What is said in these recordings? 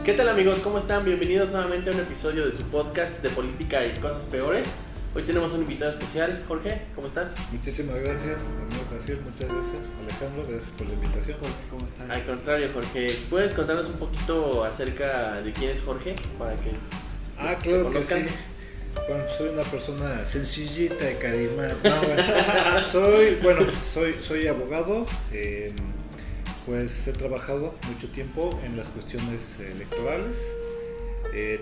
¿Qué tal amigos? ¿Cómo están? Bienvenidos nuevamente a un episodio de su podcast de política y cosas peores. Hoy tenemos un invitado especial. Jorge, ¿cómo estás? Muchísimas gracias, amigo Jaciel, muchas gracias. Alejandro, gracias por la invitación. Jorge, ¿cómo estás? Al contrario, Jorge, ¿puedes contarnos un poquito acerca de quién es Jorge? Para que claro que sí. Bueno, soy una persona sencillita y carismática. Soy abogado. Pues he trabajado mucho tiempo en las cuestiones electorales,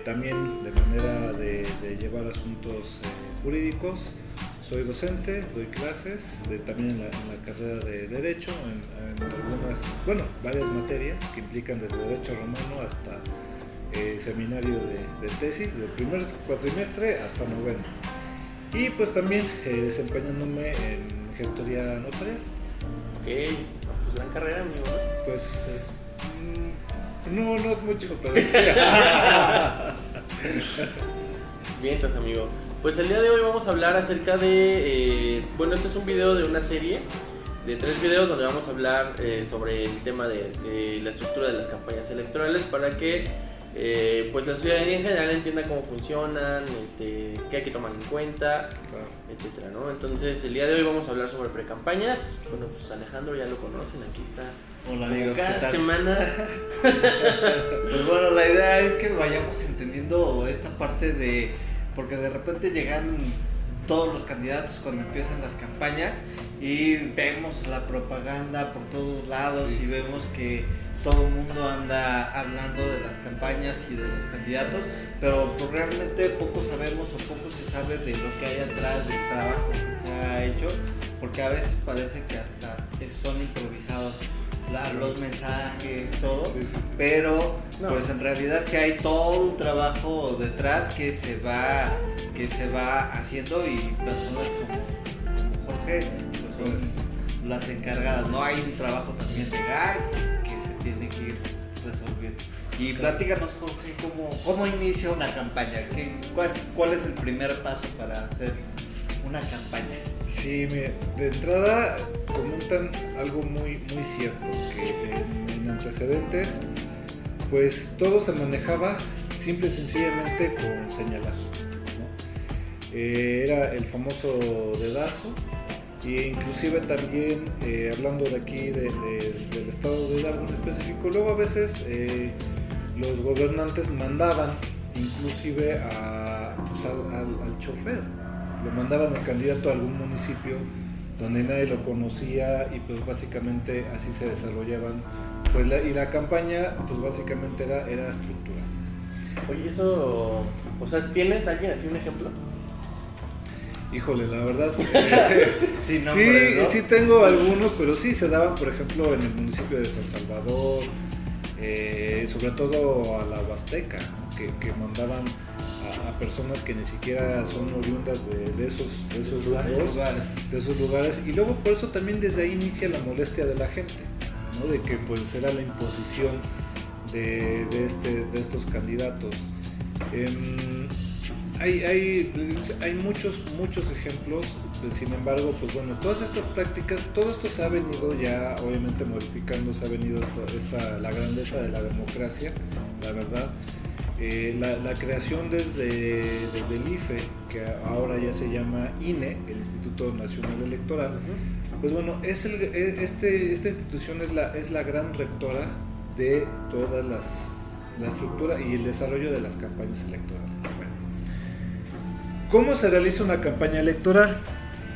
también de manera de llevar asuntos jurídicos. Soy docente, doy clases, también en la carrera de Derecho, en algunas, varias materias que implican desde Derecho Romano hasta seminario de tesis, del primer cuatrimestre hasta noveno. Y pues también desempeñándome en gestoría notarial. Ok. Pues gran carrera, amigo, ¿no? Pues no mucho, pero sí. Bien, entonces, amigo. Pues el día de hoy vamos a hablar acerca de... este es un video de una serie de 3 videos donde vamos a hablar sobre el tema de la estructura de las campañas electorales para que pues la ciudadanía en general entienda cómo funcionan, qué hay que tomar en cuenta, etcétera, ¿no? Entonces el día de hoy vamos a hablar sobre precampañas. Bueno, pues Alejandro ya lo conocen, aquí está. Hola amigos, cada ¿qué tal? semana. Pues bueno, la idea es que vayamos entendiendo esta parte de... Porque de repente llegan todos los candidatos cuando empiezan las campañas y vemos la propaganda por todos lados y vemos que todo el mundo anda hablando de las campañas y de los candidatos, pero pues realmente poco sabemos o poco se sabe de lo que hay atrás del trabajo que se ha hecho, porque a veces parece que hasta son improvisados los mensajes, todo, pero pues en realidad sí hay todo un trabajo detrás que se va haciendo, y personas como Jorge pues son las encargadas, ¿no? Hay un trabajo también legal que se tiene que ir resolviendo. Y platícanos, Jorge, ¿cómo inicia una campaña? ¿Cuál es el primer paso para hacer una campaña? Sí, de entrada comentan algo muy cierto, que en antecedentes pues todo se manejaba simple y sencillamente con señalar, ¿no? Era el famoso dedazo, e inclusive también hablando de aquí del estado de Hidalgo en específico, luego a veces los gobernantes mandaban inclusive al chofer, lo mandaban al candidato a algún municipio donde nadie lo conocía, y pues básicamente así se desarrollaban y la campaña pues básicamente era estructura. Oye, eso, ¿tienes alguien así un ejemplo? Híjole, la verdad sí tengo algunos, pero sí se daban, por ejemplo, en el municipio de San Salvador, sobre todo a la Huasteca, que mandaban a personas que ni siquiera son oriundas de esos lugares, y luego por eso también desde ahí inicia la molestia de la gente, ¿no? De que pues era la imposición de estos candidatos. Hay muchos ejemplos, sin embargo, pues bueno, todas estas prácticas, todo esto se ha venido ya obviamente modificando, se ha venido la grandeza de la democracia, la verdad. La creación desde el IFE, que ahora ya se llama INE, el Instituto Nacional Electoral, pues bueno, esta institución es la gran rectora de toda la estructura y el desarrollo de las campañas electorales. Bueno, ¿cómo se realiza una campaña electoral?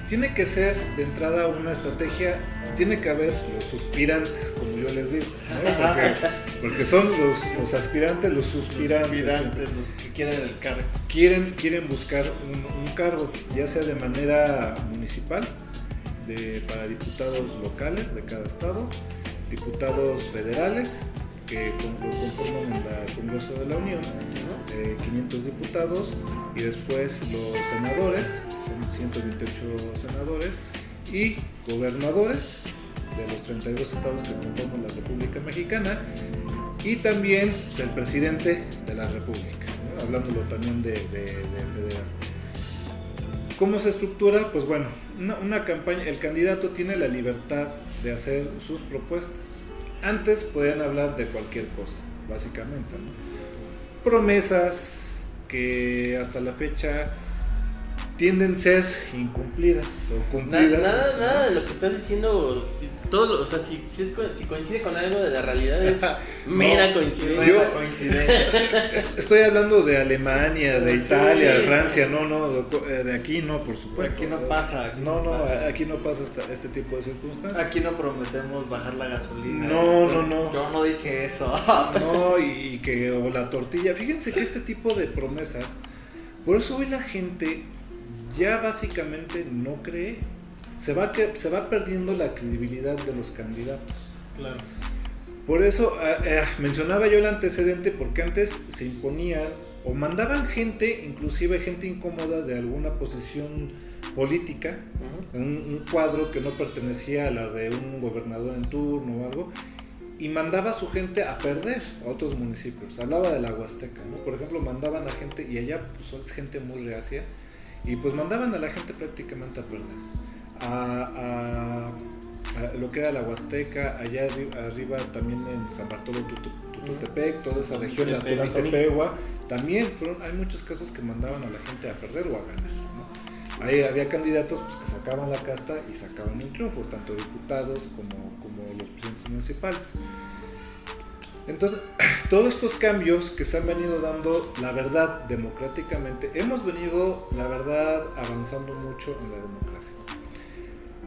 Tiene que ser de entrada una estrategia, tiene que haber los suspirantes, como yo les digo, ¿no? Porque son los aspirantes, los suspirantes, los que quieren el cargo. Quieren buscar un cargo, ya sea de manera municipal, para diputados locales de cada estado, diputados federales, que conforman el Congreso de la Unión, 500 diputados, y después los senadores, son 128 senadores, y gobernadores de los 32 estados que conforman la República Mexicana, y también pues, el presidente de la República, ¿no? Hablándolo también de federal. ¿Cómo se estructura? Pues bueno, una campaña, el candidato tiene la libertad de hacer sus propuestas. Antes podían hablar de cualquier cosa, básicamente, ¿no? Promesas que hasta la fecha tienden a ser incumplidas o cumplidas. Nada de lo que estás diciendo, si coincide con algo de la realidad es mera coincidencia. Estoy hablando de Alemania, de Italia, sí, de Francia, no, de aquí no, por supuesto. Aquí no pasa. Aquí no pasa este tipo de circunstancias. Aquí no prometemos bajar la gasolina. No. Yo no dije eso. No, o la tortilla. Fíjense que este tipo de promesas, por eso hoy la gente ya básicamente no cree. Se va perdiendo la credibilidad de los candidatos. Claro. Por eso mencionaba yo el antecedente, porque antes se imponían o mandaban gente, inclusive gente incómoda de alguna posición política, un cuadro que no pertenecía a la de un gobernador en turno o algo, y mandaba a su gente a perder a otros municipios. Hablaba de la Huasteca, ¿no? Por ejemplo, mandaban a gente, y allá pues es gente muy reacia, y pues mandaban a la gente prácticamente a perder. A lo que era la Huasteca, allá arriba también en San Bartolo Tututepec, toda esa región, la Tepehua, también hay muchos casos que mandaban a la gente a perder o a ganar, ¿no? Ahí había candidatos pues, que sacaban la casta y sacaban el triunfo, tanto diputados como los presidentes municipales. Entonces, todos estos cambios que se han venido dando, la verdad, democráticamente, hemos venido, la verdad, avanzando mucho en la democracia.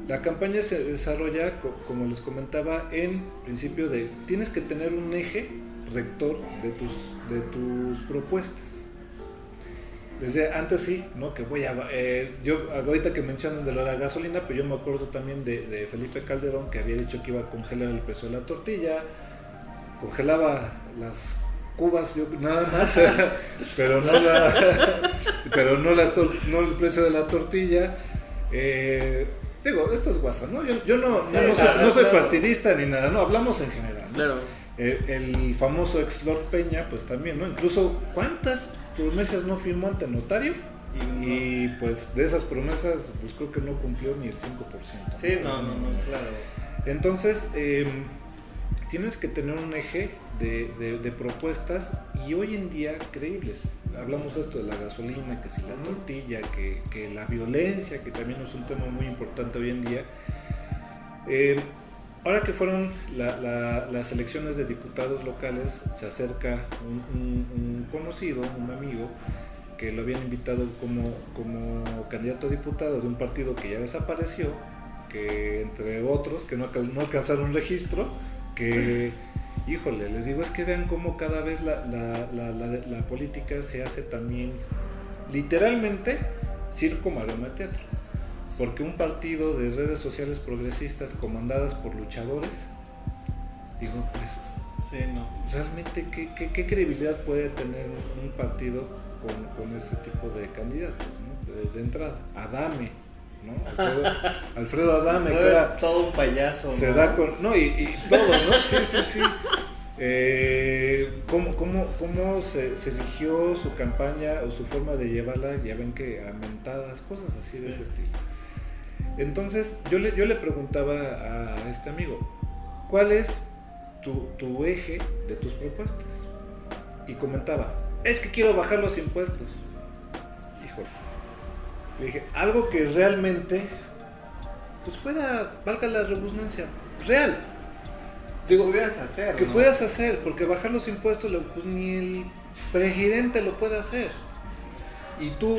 La campaña se desarrolla, como les comentaba, en principio tienes que tener un eje rector de tus propuestas. Desde antes sí, ¿no? Que yo ahorita que mencionan de la gasolina, pues yo me acuerdo también de Felipe Calderón, que había dicho que iba a congelar el precio de la tortilla, congelaba las cubas, nada más, pero no el precio de la tortilla. Digo, esto es WhatsApp, ¿no? Yo no soy partidista ni nada, no, hablamos en general, ¿no? Claro. El famoso ex Lord Peña, pues también, ¿no? Incluso, ¿cuántas promesas no firmó ante notario? Y pues de esas promesas, pues creo que no cumplió ni el 5%. Sí, no, claro. Entonces, tienes que tener un eje de propuestas y hoy en día creíbles. Hablamos esto de la gasolina, que si la tortilla, que la violencia, que también es un tema muy importante hoy en día. Ahora que fueron las elecciones de diputados locales, se acerca un conocido, un amigo, que lo habían invitado como candidato a diputado de un partido que ya desapareció, que entre otros, que no alcanzaron registro, que, híjole, les digo, es que vean cómo cada vez la política se hace también, literalmente, circo, maroma, teatro. Porque un partido de redes sociales progresistas comandadas por luchadores, digo, pues, sí, no. realmente, ¿qué credibilidad puede tener un partido con ese tipo de candidatos, ¿no? De entrada, Adame, ¿no? Alfredo Adame, que era todo un payaso, se ¿no? da con, no, y todo, ¿no? Sí. ¿Cómo se eligió su campaña o su forma de llevarla? Ya ven que amentadas, cosas así de ese estilo. Entonces yo le preguntaba a este amigo, ¿cuál es tu eje de tus propuestas? Y comentaba, es que quiero bajar los impuestos. Híjole. Le dije, algo que realmente, pues fuera, valga la redundancia, real. Digo, puedas hacer, que ¿no? puedas hacer, porque bajar los impuestos, pues ni el presidente lo puede hacer. Y tú,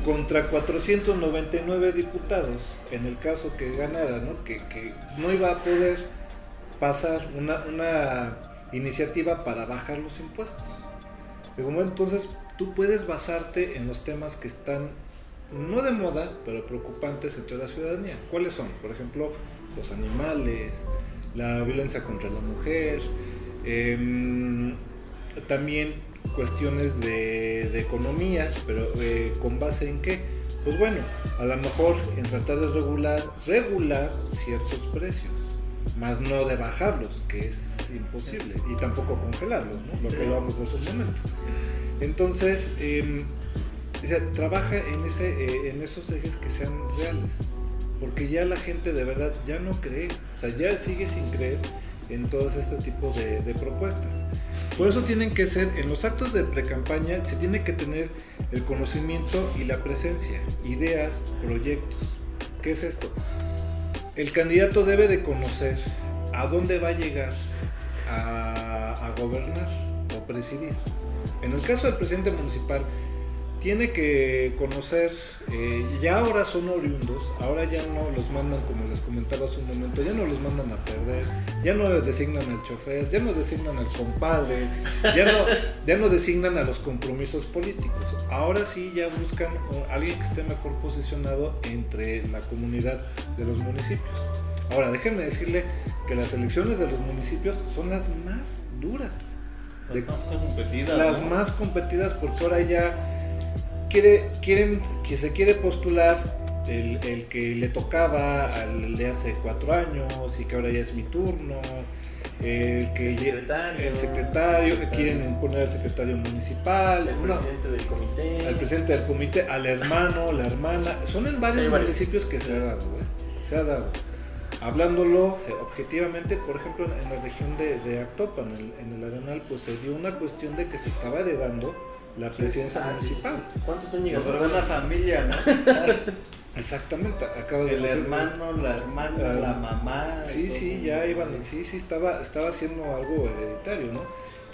contra 499 diputados, en el caso que ganara, ¿no? Que no iba a poder pasar una iniciativa para bajar los impuestos. Digo, bueno, entonces tú puedes basarte en los temas que están no de moda, pero preocupantes entre la ciudadanía. ¿Cuáles son? Por ejemplo, los animales, la violencia contra la mujer, también cuestiones de economía, pero ¿con base en qué? Pues bueno, a lo mejor en tratar de regular ciertos precios, más no de bajarlos, que es imposible, y tampoco congelarlos, ¿no? Lo que hablábamos hace un momento. Entonces, trabaja en esos ejes que sean reales, porque ya la gente de verdad ya no cree, o sea, ya sigue sin creer en todo este tipo de propuestas. Por eso tienen que ser, en los actos de precampaña, se tiene que tener el conocimiento y la presencia, ideas, proyectos. ¿Qué es esto? El candidato debe de conocer a dónde va a llegar a gobernar o presidir. En el caso del presidente municipal, tiene que conocer, ya ahora son oriundos, ahora ya no los mandan, como les comentaba hace un momento, ya no los mandan a perder, ya no les designan al chofer, ya no designan al compadre, ya no designan a los compromisos políticos. Ahora sí ya buscan a alguien que esté mejor posicionado entre la comunidad de los municipios. Ahora déjenme decirle que las elecciones de los municipios son las más duras. Las más competidas, porque ahora ya quieren que se quiere postular el que le tocaba al de hace 4 años y que ahora ya es mi turno, el secretario, que quieren imponer al secretario municipal, al presidente del comité, al hermano, la hermana. Son en varios municipios que se ha dado. Hablándolo objetivamente, por ejemplo, en la región de Actopan, en el Arenal, pues se dio una cuestión de que se estaba heredando la presidencia municipal. Sí. ¿Cuántos años? Pero una familia, ¿no? Exactamente, acabas de decir. El hermano, la hermana, la mamá. Sí, ya iban, estaba haciendo algo hereditario, ¿no?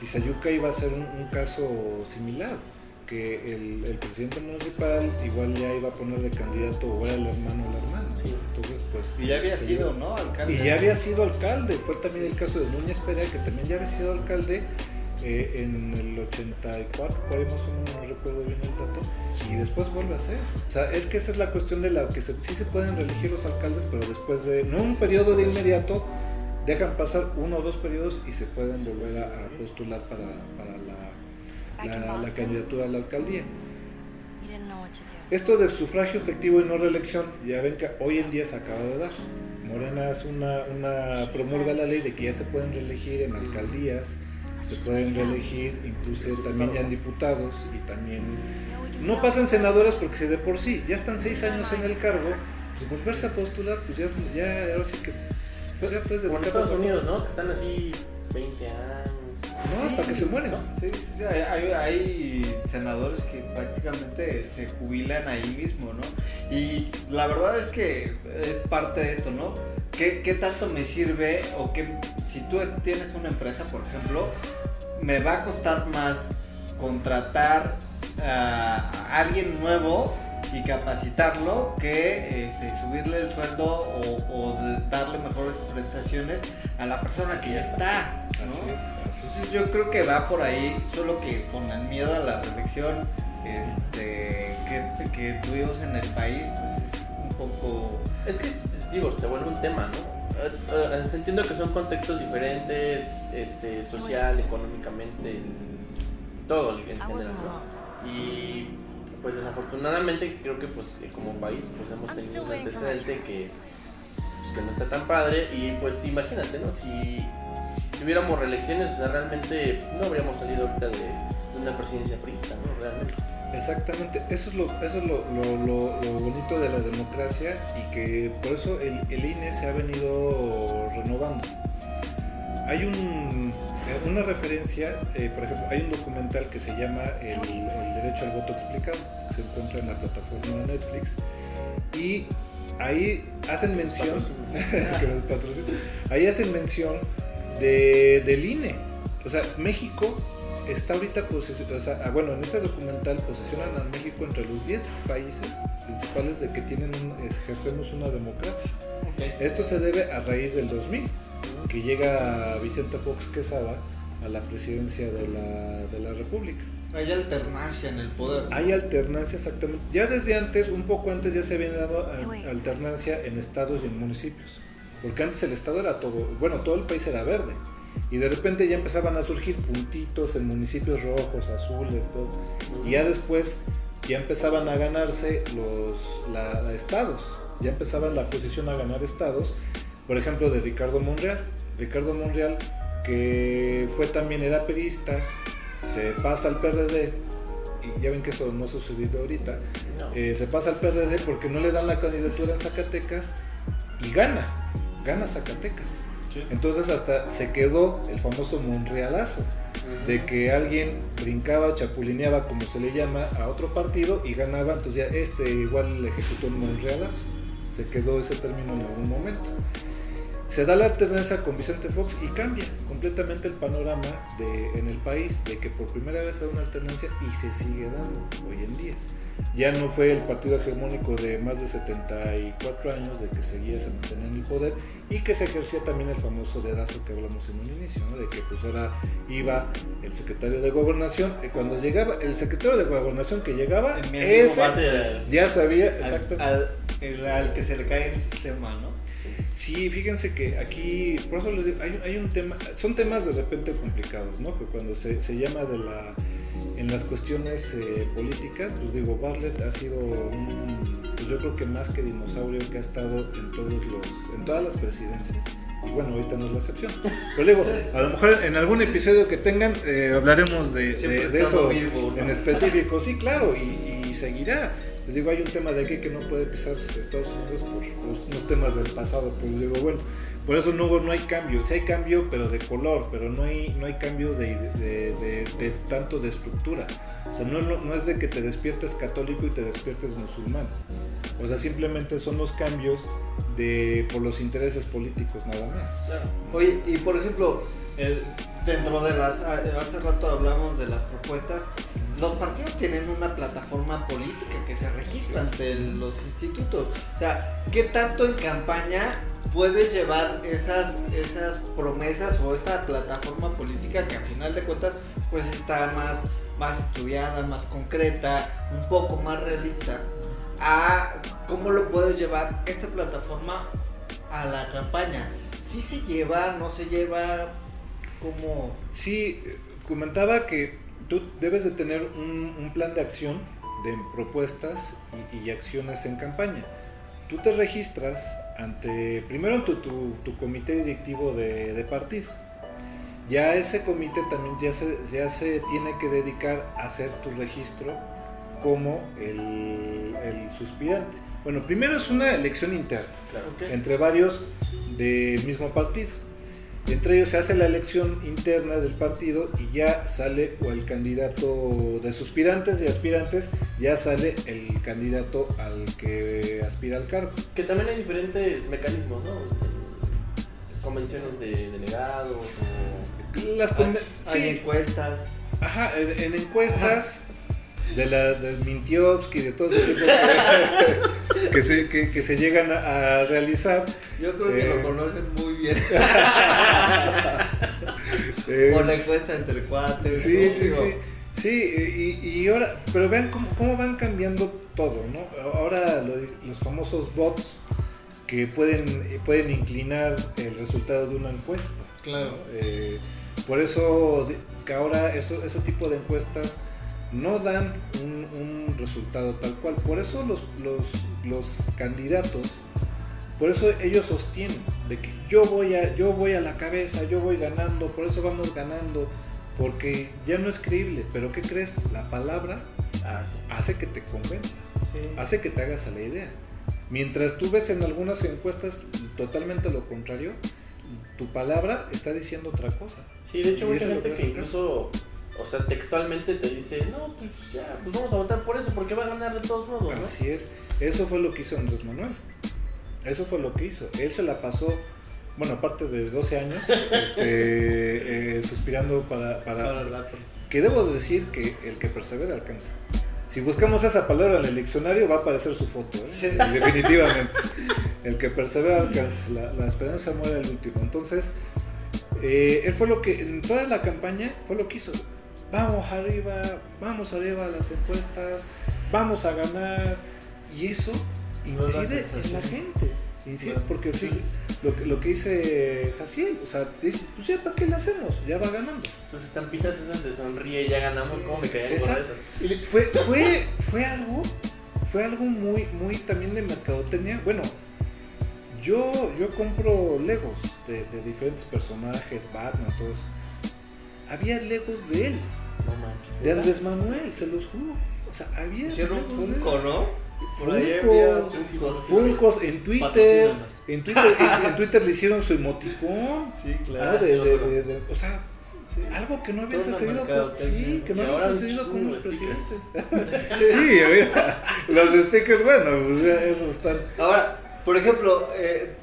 Tizayuca iba a ser un caso similar, que el presidente municipal igual ya iba a poner de candidato o era el hermano o la hermana. Sí. Entonces, pues. Y ya había sido, ¿no? Alcalde. Y ya había sido alcalde. Fue también el caso de Núñez Perea, que también ya había sido alcalde en el 84, por ahí más o menos, no recuerdo bien el dato, y después vuelve a ser. O sea, es que esa es la cuestión de la que sí se pueden reelegir los alcaldes, pero después de, no un periodo de inmediato, dejan pasar 1 o 2 periodos y se pueden volver a postular para la candidatura a la alcaldía. Esto del sufragio efectivo y no reelección, ya ven que hoy en día se acaba de dar. Morena es promulga la ley de que ya se pueden reelegir en alcaldías, se pueden reelegir incluso también ya en diputados, y también no pasan senadores, porque si de por sí ya están 6 años en el cargo, pues volverse a postular, pues ya ahora sí que pues ya puedes dedicar. Como en Estados Unidos, ¿no? Que están así 20 años. No, hasta que se mueren, ¿no? Sí, hay senadores que prácticamente se jubilan ahí mismo, ¿no? Y la verdad es que es parte de esto, ¿no? ¿Qué tanto me sirve? O que si tú tienes una empresa, por ejemplo, me va a costar más contratar a alguien nuevo y capacitarlo que subirle el sueldo o darle mejores prestaciones a la persona que ya está, ¿no? Así es. Entonces yo creo que va por ahí, solo que con el miedo a la reelección que tuvimos en el país, pues es un poco... Es que, se vuelve un tema, ¿no? Entiendo que son contextos diferentes, social, económicamente, todo en general, ¿no? Y pues desafortunadamente creo que pues como país pues hemos tenido un antecedente que no está tan padre, y pues imagínate, ¿no? Si tuviéramos reelecciones, o sea, realmente no habríamos salido ahorita de una presidencia priista, ¿no? Realmente. Exactamente, eso es lo bonito de la democracia, y que por eso el INE se ha venido renovando. Hay una referencia, por ejemplo, hay un documental que se llama el Derecho al Voto Explicado, que se encuentra en la plataforma de Netflix, y ahí hacen mención que nos patrocina. Ahí hacen mención del INE. O sea, México está ahorita en este documental posicionan a México entre los 10 países principales de que ejercemos una democracia. Okay. Esto se debe a raíz del 2000, que llega Vicente Fox Quesada a la presidencia de la República. Hay alternancia en el poder, ¿no? Hay alternancia, exactamente. Ya desde antes, un poco antes, ya se había dado alternancia en estados y en municipios. Porque antes el estado era todo el país era verde. Y de repente ya empezaban a surgir puntitos en municipios rojos, azules, todo. Y ya después ya empezaban a ganarse los estados. Ya empezaban la posición a ganar estados. Por ejemplo, de Ricardo Monreal. Ricardo Monreal, que era perista, se pasa al PRD, y ya ven que eso no ha sucedido ahorita. No. Se pasa al PRD porque no le dan la candidatura en Zacatecas y gana Zacatecas. Sí. Entonces hasta se quedó el famoso Monrealazo. de que alguien brincaba, chapulineaba, como se le llama, a otro partido y ganaba, entonces ya igual ejecutó un monrealazo. Se quedó ese término en algún momento. Se da la alternancia con Vicente Fox y cambia completamente el panorama en el país, de que por primera vez se da una alternancia y se sigue dando hoy en día. Ya no fue el partido hegemónico de más de 74 años, de que seguía se mantenía en el poder y que se ejercía también el famoso dedazo que hablamos en un inicio, ¿no? De que pues ahora iba el secretario de Gobernación, cuando llegaba el secretario de Gobernación que llegaba, ese ya sabía exactamente al que se le cae el sistema, ¿no? Sí, fíjense que aquí, por eso les digo, hay un tema, son temas de repente complicados, ¿no? Que cuando se llama en las cuestiones políticas, pues digo, Bartlett ha sido pues yo creo que más que dinosaurio que ha estado en todas las presidencias. Y bueno, ahorita no es la excepción. Pero digo, a lo mejor en algún episodio que tengan hablaremos de eso vivo, ¿no? En específico. Sí, claro, y seguirá. Les digo, hay un tema de aquí que no puede pisar Estados Unidos por unos temas del pasado. Pues digo, bueno, por eso no hay cambio. Sí hay cambio, pero de color, pero no hay cambio de tanto de estructura. O sea, no es de que te despiertes católico y te despiertes musulmán. O sea, simplemente son los cambios por los intereses políticos, nada más. Claro. Oye, y por ejemplo, dentro de hace rato hablamos de las propuestas. Los partidos tienen una plataforma política que se registra ante los institutos. O sea, ¿qué tanto en campaña puedes llevar esas promesas o esta plataforma política que a final de cuentas pues está más estudiada, más concreta, un poco más realista, a cómo lo puedes llevar esta plataforma a la campaña? ¿Sí se lleva, no se lleva? ¿Cómo? Sí, comentaba que tú debes de tener un plan de acción de propuestas y acciones en campaña. Tú te registras primero en tu comité directivo de partido. Ya ese comité también ya se tiene que dedicar a hacer tu registro como el suspirante. Bueno, primero es una elección interna, claro, okay, entre varios del mismo partido. Y entre ellos se hace la elección interna del partido y ya sale o el candidato de suspirantes y aspirantes, ya sale el candidato al que aspira al cargo. Que también hay diferentes mecanismos, ¿no? Convenciones de delegados o... hay encuestas. Ajá, en encuestas... Del Mintiovsky, de todo ese tipo que se llegan a realizar. Yo creo que lo conocen muy bien. Por la encuesta entre cuates. Sí, y ahora, pero vean cómo van cambiando todo, ¿no? Ahora los famosos bots que pueden inclinar el resultado de una encuesta. Claro. ¿No? Por eso que ahora ese tipo de encuestas no dan un resultado tal cual. Por eso los candidatos, por eso ellos sostienen de que yo voy a la cabeza, yo voy ganando, por eso vamos ganando, porque ya no es creíble. Pero ¿qué crees? La palabra hace que te convenza, hace que te hagas a la idea. Mientras tú ves en algunas encuestas totalmente lo contrario, tu palabra está diciendo otra cosa. Sí, de hecho mucha gente que incluso... O sea, textualmente te dice, no, pues ya, pues vamos a votar por eso, porque va a ganar de todos modos, ¿no? Así es, eso fue lo que hizo Andrés Manuel, eso fue lo que hizo, él se la pasó, bueno, aparte de 12 años, suspirando para que debo decir que el que persevera alcanza. Si buscamos esa palabra en el diccionario va a aparecer su foto, ¿eh? Sí. Definitivamente, el que persevera alcanza, la esperanza muere al último. Entonces, él fue lo que, en toda la campaña, fue lo que hizo. Vamos arriba a las encuestas, vamos a ganar, y eso incide en la gente, claro. Porque sí, lo que dice Jaciel, o sea, dice, pues ya para qué le hacemos, ya va ganando. Sus estampitas esas de sonríe, ya ganamos, ¿cómo me caían con esas? Fue algo muy también de mercadotecnia. Bueno, yo compro Legos de diferentes personajes, Batman, todos. Había Legos de él. No manches. De Andrés Manuel, se los juro. O sea, había. Hicieron un Funko, ¿no? Por ahí había Funkos en Twitter. En Twitter le hicieron su emoticón. Sí, claro. O sea, Sí, algo que no había Toda una sucedido mercadotecnia. sí, que no Y había ahora sucedido con un los chingo de presidentes. Sí, mira, los stickers, bueno, pues ya esos están. Ahora, por ejemplo,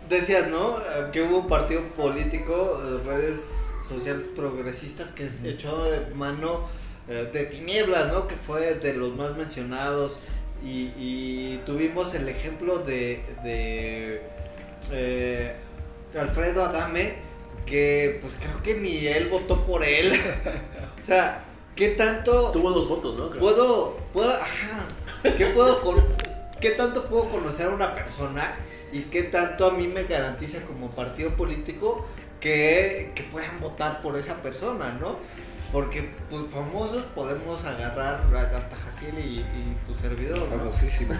decías, ¿no? Que hubo un partido político, redes sociales progresistas que echó de mano de Tinieblas, ¿no? Que fue de los más mencionados. Y tuvimos el ejemplo de Alfredo Adame, que pues creo que ni él votó por él. O sea, ¿qué tanto Tuvo 2 votos, ¿no? Creo. ¿Qué tanto puedo conocer a una persona y qué tanto a mí me garantiza como partido político que puedan votar por esa persona, ¿no? Porque pues famosos podemos agarrar hasta Jaciel y tu servidor, ¿no? Famosísimos.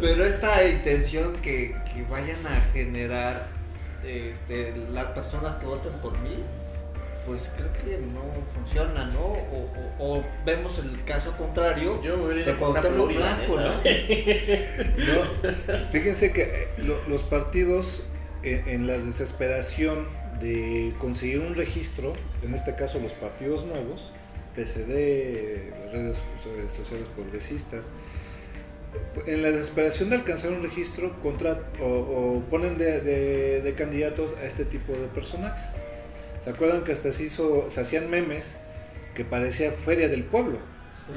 Pero esta intención que vayan a generar las personas que voten por mí, pues creo que no funciona, ¿no? O vemos el caso contrario Yo me hubiera ido de por una Cuauhtémoc Florida, Blanco, ¿no? No, fíjense que los partidos en la desesperación de conseguir un registro, en este caso los partidos nuevos, PCD, redes sociales progresistas, en la desesperación de alcanzar un registro o ponen de candidatos a este tipo de personajes. ¿Se acuerdan que hasta se hacían memes que parecía Feria del Pueblo,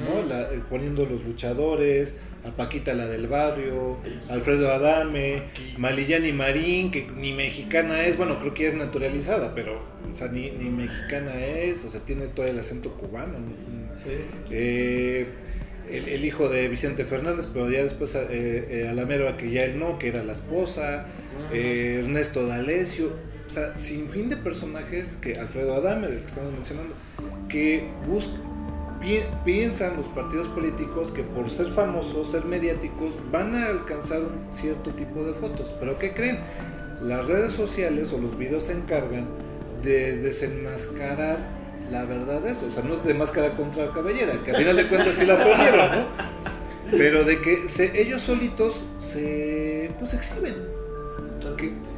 ¿no? Poniendo los luchadores, a Paquita la del barrio, Alfredo Adame, Malillani Marín, que ni mexicana es, bueno, creo que ya es naturalizada, pero o sea, ni mexicana es, o sea, tiene todo el acento cubano, ¿no? Sí. El hijo de Vicente Fernández, pero ya después Alamero, que ya él no, que era la esposa, Ernesto D'Alessio, o sea, sin fin de personajes que Alfredo Adame, del que estamos mencionando, que piensan los partidos políticos que por ser famosos, ser mediáticos, van a alcanzar un cierto tipo de fotos. ¿Pero qué creen? Las redes sociales o los videos se encargan de desenmascarar la verdad de eso. O sea, no es de máscara contra cabellera, que al final de cuentas sí la perdieron, ¿no? Pero de que ellos solitos se exhiben.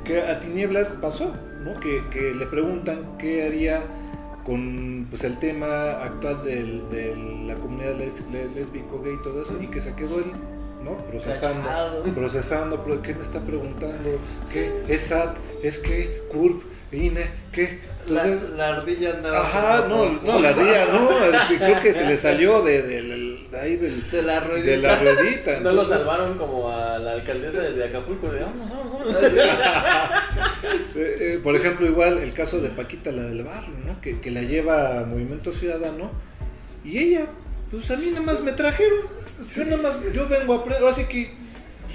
Que a Tinieblas pasó, ¿no? Que le preguntan qué haría con pues el tema actual de la comunidad lésbico, gay y todo eso, y que se quedó él, ¿no? Procesando, ¿qué me está preguntando? ¿Qué? ¿Es SAT? ¿Es qué? ¿CURP? ¿INE? ¿Qué? Entonces, la ardilla andaba. Ajá, no, la ardilla no, creo que se le salió de la ruedita. No lo salvaron como a la alcaldesa de Acapulco, de vamos. Por ejemplo, igual el caso de Paquita la del barrio, ¿no? Que la lleva a Movimiento Ciudadano, y ella, pues a mí nada más me trajeron, yo vengo a aprender, así que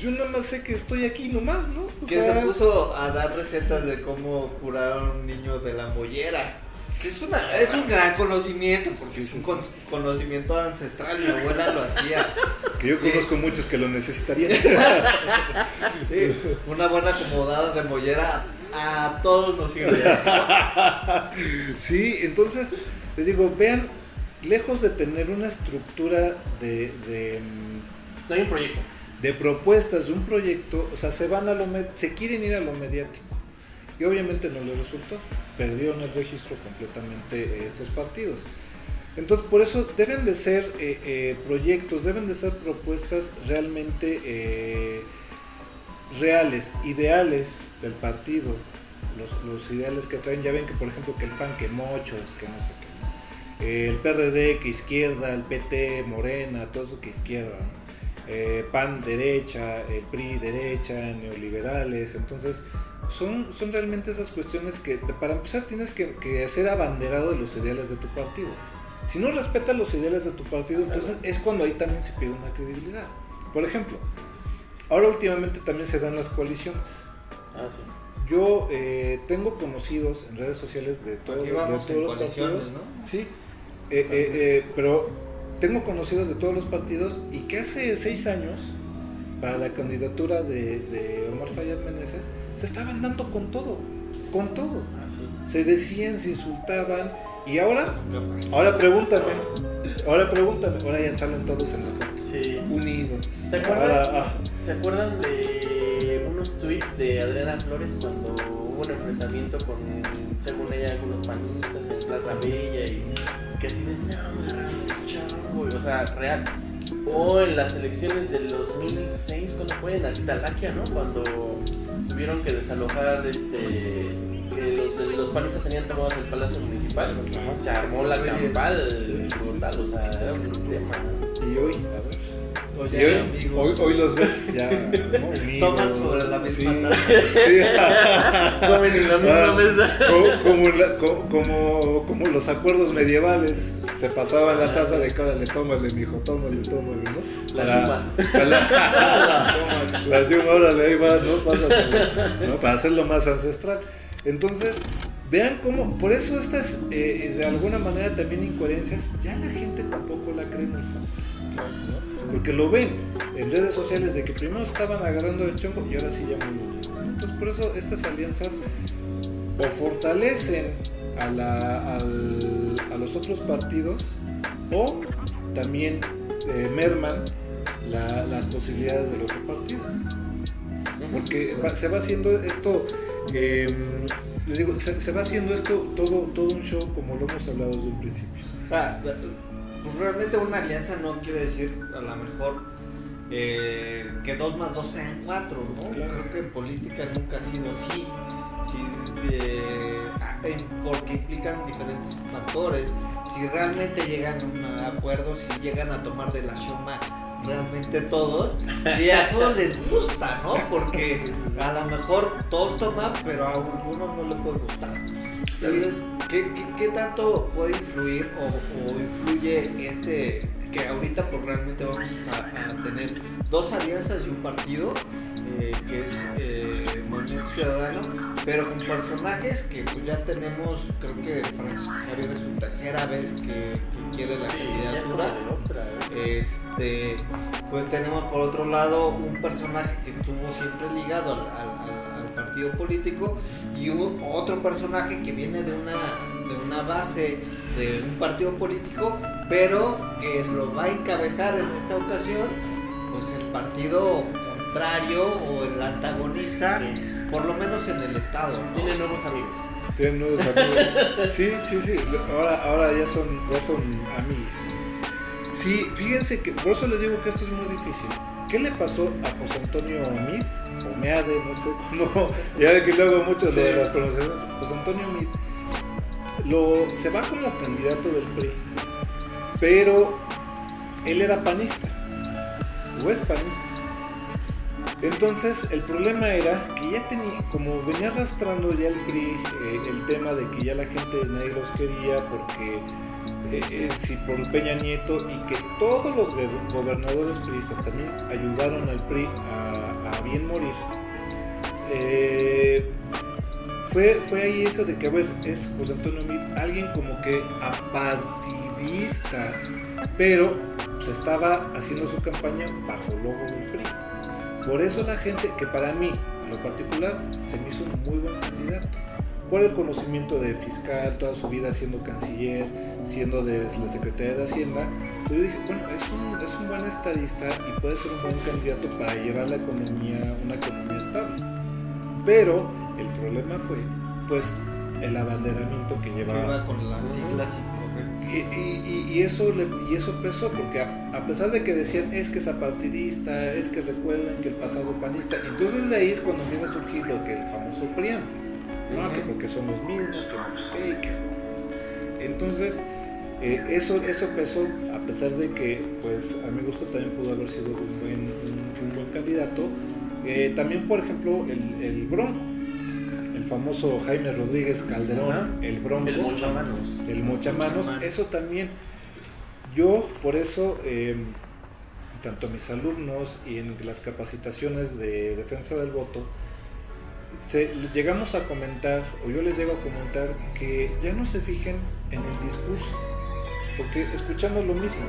yo nada más sé que estoy aquí nomás, ¿no? Se puso a dar recetas de cómo curar a un niño de la mollera. Que es un gran conocimiento, porque es un conocimiento ancestral, mi abuela lo hacía. Que yo conozco muchos que lo necesitarían. Sí, una buena acomodada de mollera a todos nos sirve. Sí, entonces, les digo, vean, lejos de tener una estructura no hay un proyecto. De propuestas de un proyecto, o sea, se quieren ir a lo mediático. Y obviamente no les resultó, perdieron el registro completamente estos partidos. Entonces, por eso deben de ser proyectos, deben de ser propuestas realmente reales, ideales del partido, los ideales que traen. Ya ven que, por ejemplo, que el PAN, que mochos, que no sé qué, el PRD, que izquierda, el PT, Morena, todo eso que izquierda, ¿no? PAN derecha, el PRI derecha, neoliberales. Entonces son realmente esas cuestiones que para empezar tienes que ser abanderado de los ideales de tu partido. Si no respetas los ideales de tu partido, entonces es cuando ahí también se pierde una credibilidad. Por ejemplo, ahora últimamente también se dan las coaliciones. Sí. Yo tengo conocidos en redes sociales de todos los partidos, ¿no? Sí, pero tengo conocidos de todos los partidos, y que hace 6 años, para la candidatura de Omar Fayad Meneses, se estaban dando con todo. Sí. Se decían, se insultaban, y ahora pregúntame, ahora ya salen todos en la foto. Sí. Unidos. ¿Se acuerdan de unos tweets de Adriana Flores cuando hubo un enfrentamiento con, según ella, algunos panistas en Plaza Bella y que así de, no, me agarraron el chavo, o sea, real. O en las elecciones del 2006, cuando fue en Altalaquia, ¿no? Cuando tuvieron que desalojar, que los panistas tenían tomados el Palacio Municipal, se armó la campal brutal, o sea, era un tema. Y hoy, a ver. Oye, hoy los ves ya, ¿no? Unidos. Toman sobre la misma Sí. taza. Comen en la misma mesa. Como los acuerdos medievales. Se pasaba la taza de tómale, mijo, tómale, ¿no? La yuma, órale, ahí va, ¿no? Pásate, ¿no? Para hacerlo más ancestral. Entonces, vean cómo, por eso estas, de alguna manera también incoherencias, ya la gente tampoco la cree muy fácil, ¿no? Porque lo ven en redes sociales de que primero estaban agarrando el chongo y ahora sí ya muy unidos, ¿no? Entonces, por eso estas alianzas o fortalecen a los otros partidos o también merman las posibilidades del otro partido, porque se va haciendo esto, les digo, se va haciendo esto todo un show, como lo hemos hablado desde un principio. Pues realmente una alianza no quiere decir a lo mejor que 2 más 2 sean 4, ¿no? Claro. Creo que en política nunca ha sido así. Sí, porque implican diferentes factores. Si realmente llegan a un acuerdo, si llegan a tomar de la Shoma realmente todos, y a todos les gusta, ¿no? Porque a lo mejor todos toman, pero a algunos no les puede gustar. ¿Sabes? ¿Qué tanto puede influir o influye que ahorita pues realmente vamos a tener 2 alianzas y un partido, que es Movimiento Ciudadano, pero con personajes que pues ya tenemos, creo que Francisco Javier es su tercera vez que quiere la candidatura. Pues tenemos por otro lado un personaje que estuvo siempre ligado al partido político y otro personaje que viene de una base de un partido político, pero que lo va a encabezar en esta ocasión pues el partido contrario o el antagonista, sí, por lo menos en el estado, ¿no? Tiene nuevos amigos. Tienen nuevos amigos. Sí. Ahora ya son amigos. Sí, fíjense que por eso les digo que esto es muy difícil. ¿Qué le pasó a José Antonio Meade? O Meade, no sé cómo. Ya que luego muchos de las pronunciaciones. José Antonio Meade se va como candidato del PRI, pero él era panista, o es panista. Entonces el problema era que ya tenía, como venía arrastrando ya el PRI, el tema de que ya la gente nadie los quería porque si por Peña Nieto, y que todos los gobernadores priistas también ayudaron al PRI a bien morir, fue ahí eso de que, a ver, es José Antonio Meade, alguien como que apartidista, pero se estaba haciendo su campaña bajo el logo del PRI. Por eso la gente, que para mí, en lo particular, se me hizo un muy buen candidato. Por el conocimiento de fiscal, toda su vida siendo canciller, siendo de la Secretaría de Hacienda. Entonces yo dije, bueno, es un buen estadista y puede ser un buen candidato para llevar la economía, una economía estable. Pero el problema fue, pues, el abanderamiento que llevaba con las siglas incorrectas. Y eso pesó, porque a pesar de que decían es que es apartidista, es que recuerden que el pasado panista, entonces de ahí es cuando empieza a surgir lo que el famoso PRIAN, ¿no? Que porque son los mismos, que no sé qué, que... Entonces eso pesó, a pesar de que pues a mi gusto también pudo haber sido un buen candidato. También, por ejemplo, el Bronco, el famoso Jaime Rodríguez Calderón, el Bronco, el Mochamanos, eso también. Yo por eso, tanto a mis alumnos y en las capacitaciones de defensa del voto, llegamos a comentar, o yo les llego a comentar, que ya no se fijen en el discurso, porque escuchamos lo mismo.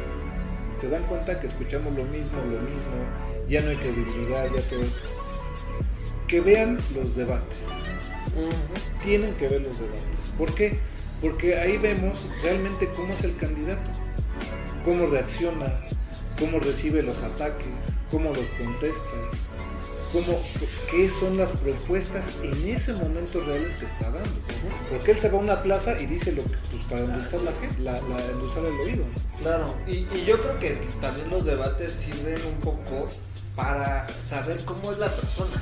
Se dan cuenta que escuchamos lo mismo, ya no hay credibilidad, ya todo esto. Que vean los debates. Tienen que ver los debates. ¿Por qué? Porque ahí vemos realmente cómo es el candidato, cómo reacciona, cómo recibe los ataques, cómo los contesta. qué son las propuestas en ese momento reales que está dando. Porque él se va a una plaza y dice lo que, pues, para endulzar endulzar el oído. Claro, y yo creo que también los debates sirven un poco para saber cómo es la persona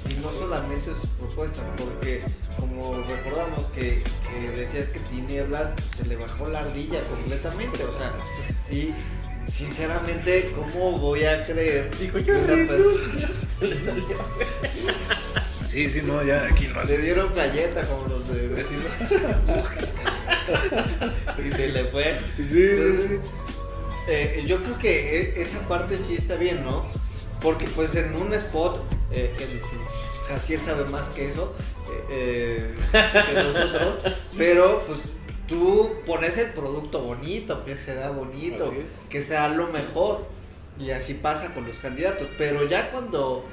y no solamente sus propuestas, porque como recordamos que decías que Tinieblas se le bajó la ardilla completamente, o sea, y sinceramente, ¿cómo voy a creer Dijo, que una persona se le salió. Sí, no, ya aquí no le dieron galleta como los de vecinos y se le fue? Entonces, yo creo que esa parte sí está bien, ¿no? Porque pues en un spot, Jaciel sabe más que eso, que nosotros, pero pues tú pones el producto bonito, que se vea bonito, que sea lo mejor, y así pasa con los candidatos. Pero ya cuando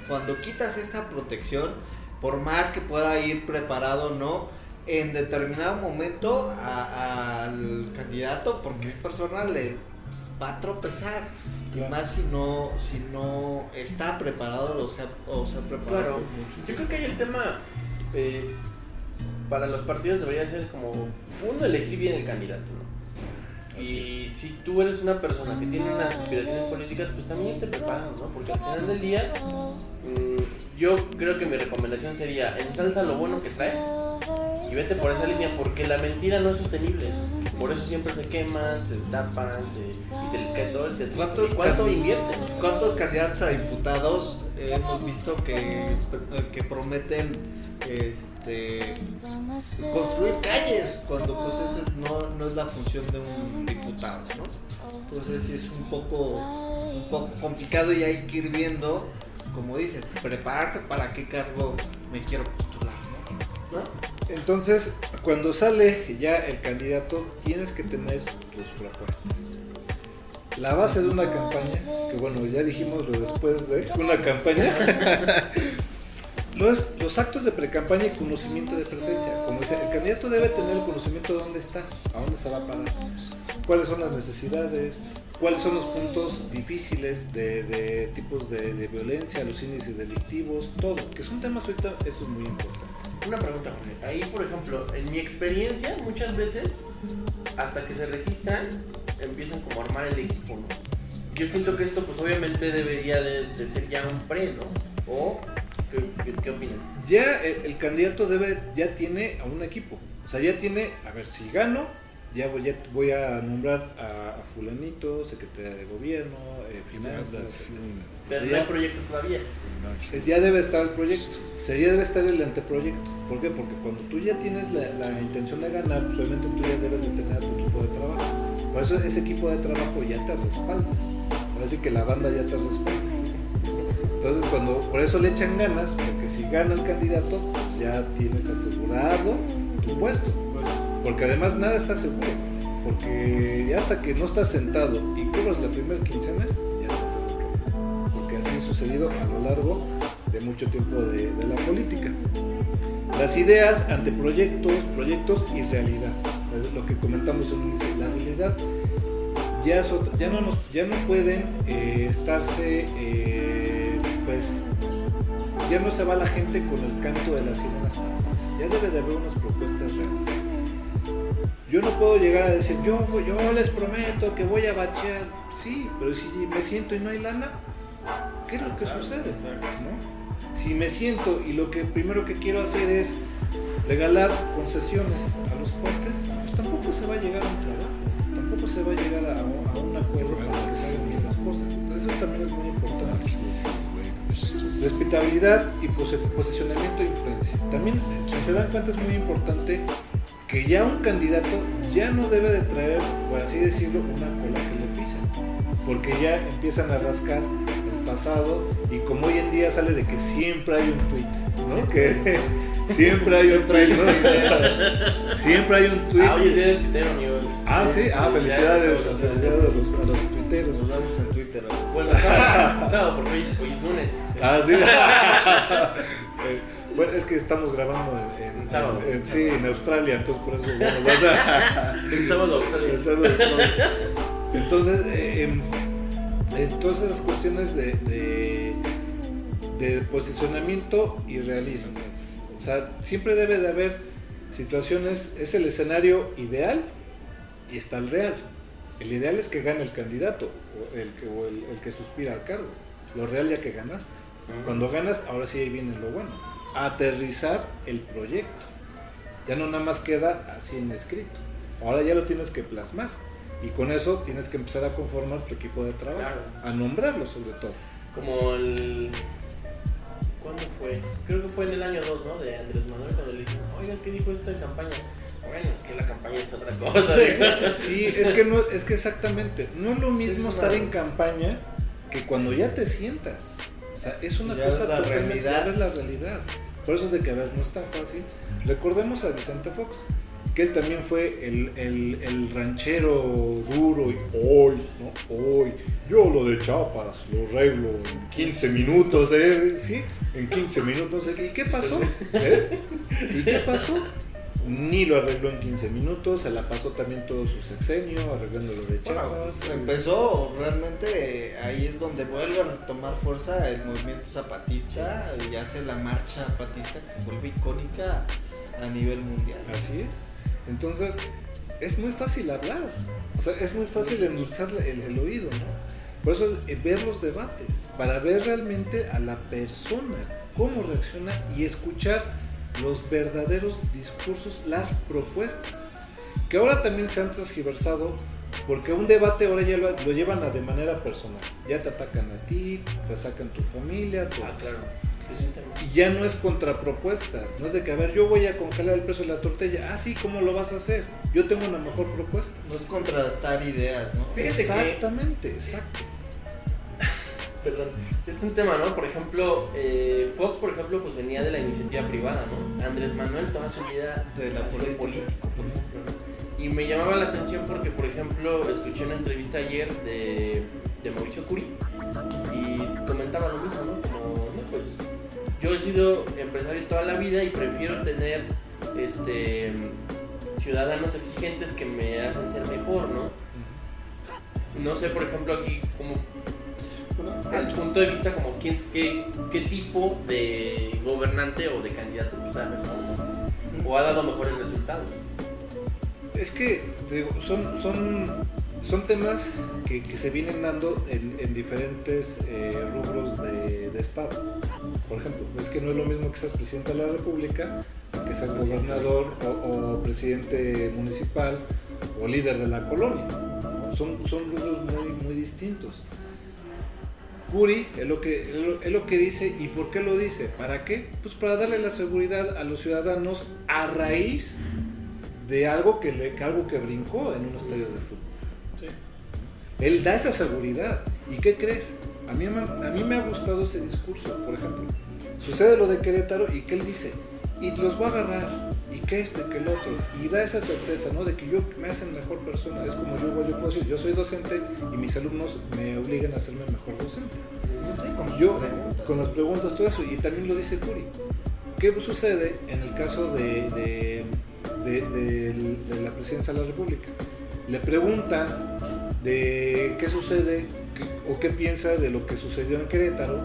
quitas esa protección, por más que pueda ir preparado o no, en determinado momento al candidato, porque es persona, le va a tropezar. Claro. Y más si no está preparado o se ha preparado. Claro, yo creo que ahí el tema para los partidos debería ser como uno, elegir bien el candidato, ¿no? Y si tú eres una persona que tiene unas aspiraciones políticas, pues también te preparas, ¿no? Porque al final del día, yo creo que mi recomendación sería ensalza lo bueno que traes y vete por esa línea, porque la mentira no es sostenible. Por eso siempre se queman, se destapan y se les cae todo el techo. ¿Cuánto invierten? ¿Cuántos candidatos a diputados hemos visto que prometen construir calles cuando pues esa no es la función de un diputado, ¿no? Entonces sí es un poco complicado, y hay que ir viendo, como dices, prepararse para qué cargo me quiero postular, ¿no? Entonces, cuando sale ya el candidato, tienes que tener tus propuestas. La base de una campaña, que bueno, ya dijimos lo después de una campaña, los actos de precampaña y conocimiento de presencia. Como dice, el candidato debe tener el conocimiento de dónde está, a dónde se va a parar, cuáles son las necesidades, cuáles son los puntos difíciles de tipos de violencia, los índices delictivos, todo, que son temas ahorita, eso es muy importante. Una pregunta, Jorge. Ahí, por ejemplo, en mi experiencia, muchas veces, hasta que se registran, empiezan como a armar el equipo, ¿no? Yo siento que esto, pues obviamente debería de ser ya un pre, ¿no? ¿O qué opinan? Ya el candidato ya tiene a un equipo. O sea, ya tiene, a ver, si gano, ya voy a nombrar a fulanito, secretaria de gobierno, finanzas, etc. Pero no hay proyecto todavía. Ya debe estar el proyecto. O sea, ya debe estar el anteproyecto. ¿Por qué? Porque cuando tú ya tienes la intención de ganar, pues obviamente tú ya debes de tener a tu equipo de trabajo. Por eso ese equipo de trabajo ya te respalda. Así que la banda ya te respalda. Entonces por eso le echan ganas, porque si gana el candidato, pues ya tienes asegurado tu puesto. Porque además nada está seguro. Porque ya hasta que no estás sentado y cobras la primera quincena, ya estás de otro. Porque así ha sucedido a lo largo de mucho tiempo de la política. Las ideas, anteproyectos, proyectos y realidad. Es lo que comentamos en un inicio. La realidad ya no pueden estarse, pues ya no se va la gente con el canto de las sirenas tapas. Ya debe de haber unas propuestas reales. Yo no puedo llegar a decir, yo les prometo que voy a bachear. Sí, pero si me siento y no hay lana, ¿qué es lo que sucede? ¿No? Si me siento y lo que primero que quiero hacer es regalar concesiones a los cuates, pues tampoco se va a llegar a un trabajo, tampoco se va a llegar a un acuerdo para que salgan bien las cosas. Entonces eso también es muy importante. Respetabilidad y posicionamiento e influencia. También, si se dan cuenta, es muy importante que ya un candidato ya no debe de traer, por así decirlo, una cola que le pisen, porque ya empiezan a rascar el pasado, y como hoy en día sale de que siempre hay un tweet, ¿no? Sí. Que siempre hay un tweet, ¿no? Siempre hay un tweet. Hoy es día del tuitero, amigos. Sí, felicidades a los tuiteros. Nos vemos en Twitter. Bueno, sábado, porque hoy es lunes. Sí. Bueno, es que estamos grabando en sábado. Sí, en Australia, entonces por eso. En sábado, Australia. Entonces, todas esas cuestiones de de posicionamiento y realismo. O sea, siempre debe de haber situaciones, es el escenario ideal y está el real. El ideal es que gane el candidato o el que suspira al cargo. Lo real ya que ganaste. Cuando ganas, ahora sí ahí viene lo bueno. Aterrizar el proyecto. Ya no nada más queda así en escrito. Ahora ya lo tienes que plasmar. Y con eso tienes que empezar a conformar tu equipo de trabajo. Claro. A nombrarlo sobre todo. Como el... ¿Cuándo fue? Creo que fue en el año 2, ¿no? De Andrés Manuel, cuando le dijeron, oiga, es que dijo esto en campaña. Bueno, es que la campaña es otra cosa. Sí, es que exactamente. No es lo mismo estar en campaña que cuando ya te sientas. O sea, es una ya cosa ves la totalmente, realidad. ya ves la realidad. Por eso es de que, a ver, no es tan fácil. Recordemos a Vicente Fox, que él también fue el ranchero duro y hoy, yo lo de Chiapas lo arreglo en 15 minutos, ¿sí? En 15 minutos, no sé qué. ¿Y qué pasó? ¿Y qué pasó? Ni lo arregló en 15 minutos, se la pasó también todo su sexenio arreglando lo de Chiapas. Bueno, empezó realmente, ahí es donde vuelve a retomar fuerza el movimiento zapatista y hace la marcha zapatista que se vuelve icónica a nivel mundial. Así es. Entonces, es muy fácil hablar, o sea, es muy fácil endulzar el oído, ¿no? Por eso es ver los debates, para ver realmente a la persona, cómo reacciona y escuchar los verdaderos discursos, las propuestas, que ahora también se han transgiversado, porque un debate ahora ya lo llevan de manera personal, ya te atacan a ti, te sacan tu familia, todo eso. Claro. Es un tema. Y ya no es contrapropuestas, no es de que, a ver, yo voy a congelar el precio de la tortilla, sí, ¿cómo lo vas a hacer? Yo tengo una mejor propuesta. No es contrastar ideas, ¿no? Exactamente, exacto. Perdón, es un tema, ¿no? Por ejemplo, Fox, por ejemplo, pues venía de la iniciativa privada, ¿no? Andrés Manuel toda su vida De la ha sido política. político, por ejemplo, ¿no? Y me llamaba la atención porque, por ejemplo, escuché una entrevista ayer de Mauricio Curi y comentaba lo mismo, ¿no? Como, no, pues yo he sido empresario toda la vida y prefiero tener ciudadanos exigentes que me hacen ser mejor, ¿no? No sé, por ejemplo, aquí como al punto de vista como qué tipo de gobernante o de candidato usa mejor, ¿no? O ha dado mejores resultados. Es que digo, son temas que se vienen dando en diferentes rubros de Estado. Por ejemplo, es que no es lo mismo que seas presidente de la República, que seas gobernador o presidente municipal o líder de la colonia. Son rubros muy distintos. Curi es lo que dice. ¿Y por qué lo dice? ¿Para qué? Pues para darle la seguridad a los ciudadanos a raíz de algo que brincó en un estadio de fútbol. Sí. Él da esa seguridad. ¿Y qué crees? A mí me ha gustado ese discurso. Por ejemplo, sucede lo de Querétaro y que él dice, y los voy a agarrar, y que que el otro, y da esa certeza, ¿no? De que me hacen mejor persona. Es como yo puedo decir, yo soy docente y mis alumnos me obligan a hacerme mejor docente. Con las preguntas, todo eso, y también lo dice Curi. ¿Qué sucede en el caso de la presidencia de la República? Le preguntan de qué sucede o qué piensa de lo que sucedió en Querétaro,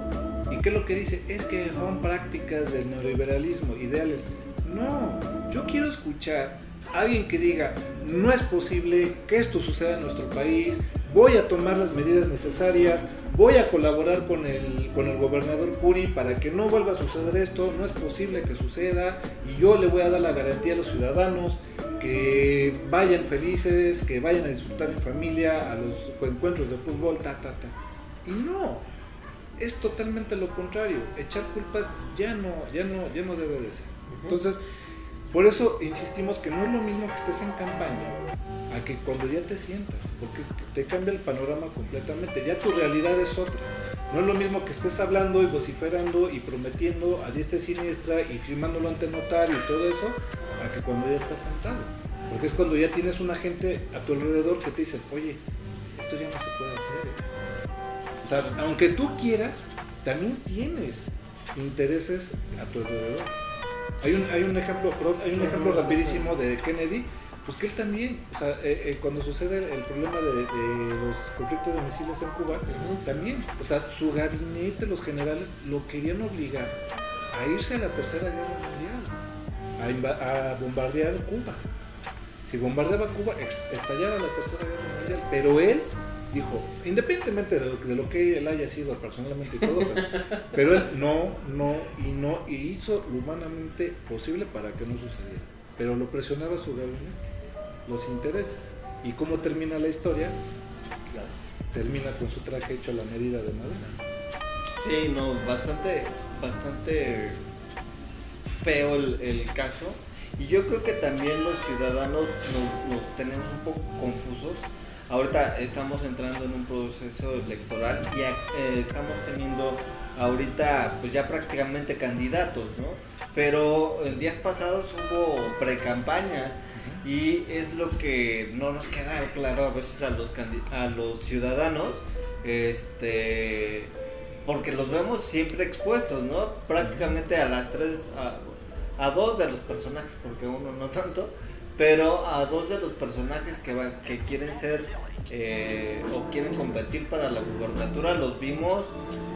y qué es lo que dice, es que son prácticas del neoliberalismo, ideales. No, yo quiero escuchar a alguien que diga, no es posible que esto suceda en nuestro país, voy a tomar las medidas necesarias, voy a colaborar con el gobernador Curi para que no vuelva a suceder esto, no es posible que suceda, y yo le voy a dar la garantía a los ciudadanos que vayan felices, que vayan a disfrutar en familia, a los encuentros de fútbol, Y no, es totalmente lo contrario. Echar culpas ya no debe de ser. Entonces, por eso insistimos que no es lo mismo que estés en campaña a que cuando ya te sientas, porque te cambia el panorama completamente, ya tu realidad es otra. No es lo mismo que estés hablando y vociferando y prometiendo a diestra y siniestra y firmándolo ante notario y todo eso, a que cuando ya estás sentado. Porque es cuando ya tienes una gente a tu alrededor que te dicen, oye, esto ya no se puede hacer. O sea, aunque tú quieras, también tienes intereses a tu alrededor. Hay un ejemplo rapidísimo de Kennedy, pues que él también, o sea, cuando sucede el problema de los conflictos de misiles en Cuba, también, o sea, su gabinete, los generales, lo querían obligar a irse a la Tercera Guerra Mundial, a bombardear Cuba. Si bombardeaba Cuba, estallaba la Tercera Guerra Mundial, pero él dijo, independientemente de lo que él haya sido personalmente y todo, pero él no hizo lo humanamente posible para que no sucediera. Pero lo presionaba su gabinete, los intereses. ¿Y cómo termina la historia? Claro. Termina con su traje hecho a la medida de madera. Sí, no, bastante feo el caso. Y yo creo que también los ciudadanos nos tenemos un poco confusos. Ahorita estamos entrando en un proceso electoral y estamos teniendo ahorita pues ya prácticamente candidatos, ¿no? Pero en días pasados hubo precampañas y es lo que no nos queda claro a veces a los ciudadanos, porque los vemos siempre expuestos, ¿no? Prácticamente a las tres, a dos de los personajes, porque uno no tanto, pero a dos de los personajes que quieren ser o quieren competir para la gubernatura, los vimos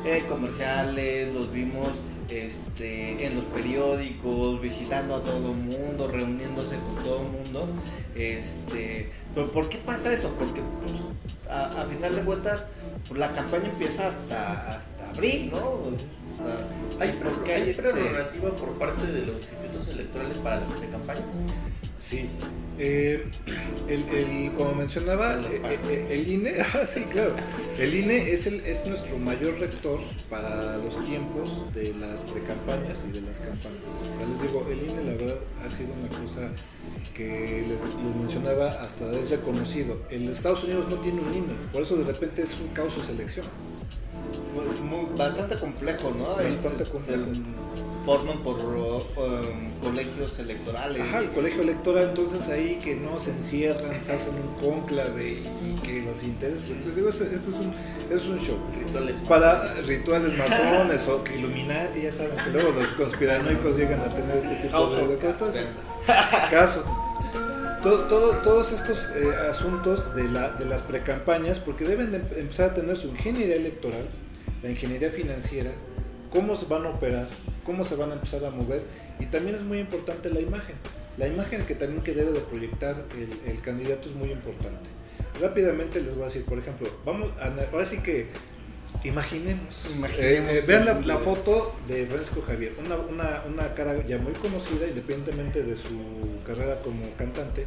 en comerciales, los vimos en los periódicos, visitando a todo el mundo, reuniéndose con todo el mundo. Pero ¿por qué pasa eso? Porque pues, a final de cuentas pues, la campaña empieza hasta abril, ¿no? ¿Hay prerrogativa por parte de los institutos electorales para las precampañas? Sí, como mencionaba, el INE, sí, claro, el INE es nuestro mayor rector para los tiempos de las precampañas y de las campañas. O sea, les digo, el INE la verdad ha sido una cosa que les mencionaba, hasta es reconocido. En Estados Unidos no tiene un INE, por eso de repente es un caos sus elecciones. Bastante complejo, ¿no? Bastante complejo. Se forman por colegios electorales. Ajá, el colegio electoral, entonces ahí que no se encierran, se hacen un cónclave y que los intereses. Les digo, esto es un show. Rituales masones o que Illuminati, ya saben que luego los conspiranoicos llegan a tener este tipo de cosas. Caso. Todos estos asuntos de las precampañas, porque deben de empezar a tener su ingeniería electoral, la ingeniería financiera, cómo se van a operar, cómo se van a empezar a mover, y también es muy importante la imagen que también que debe de proyectar el candidato es muy importante. Rápidamente les voy a decir, por ejemplo, ahora sí que imaginemos vean la foto de Francisco Javier, una cara ya muy conocida, independientemente de su carrera como cantante,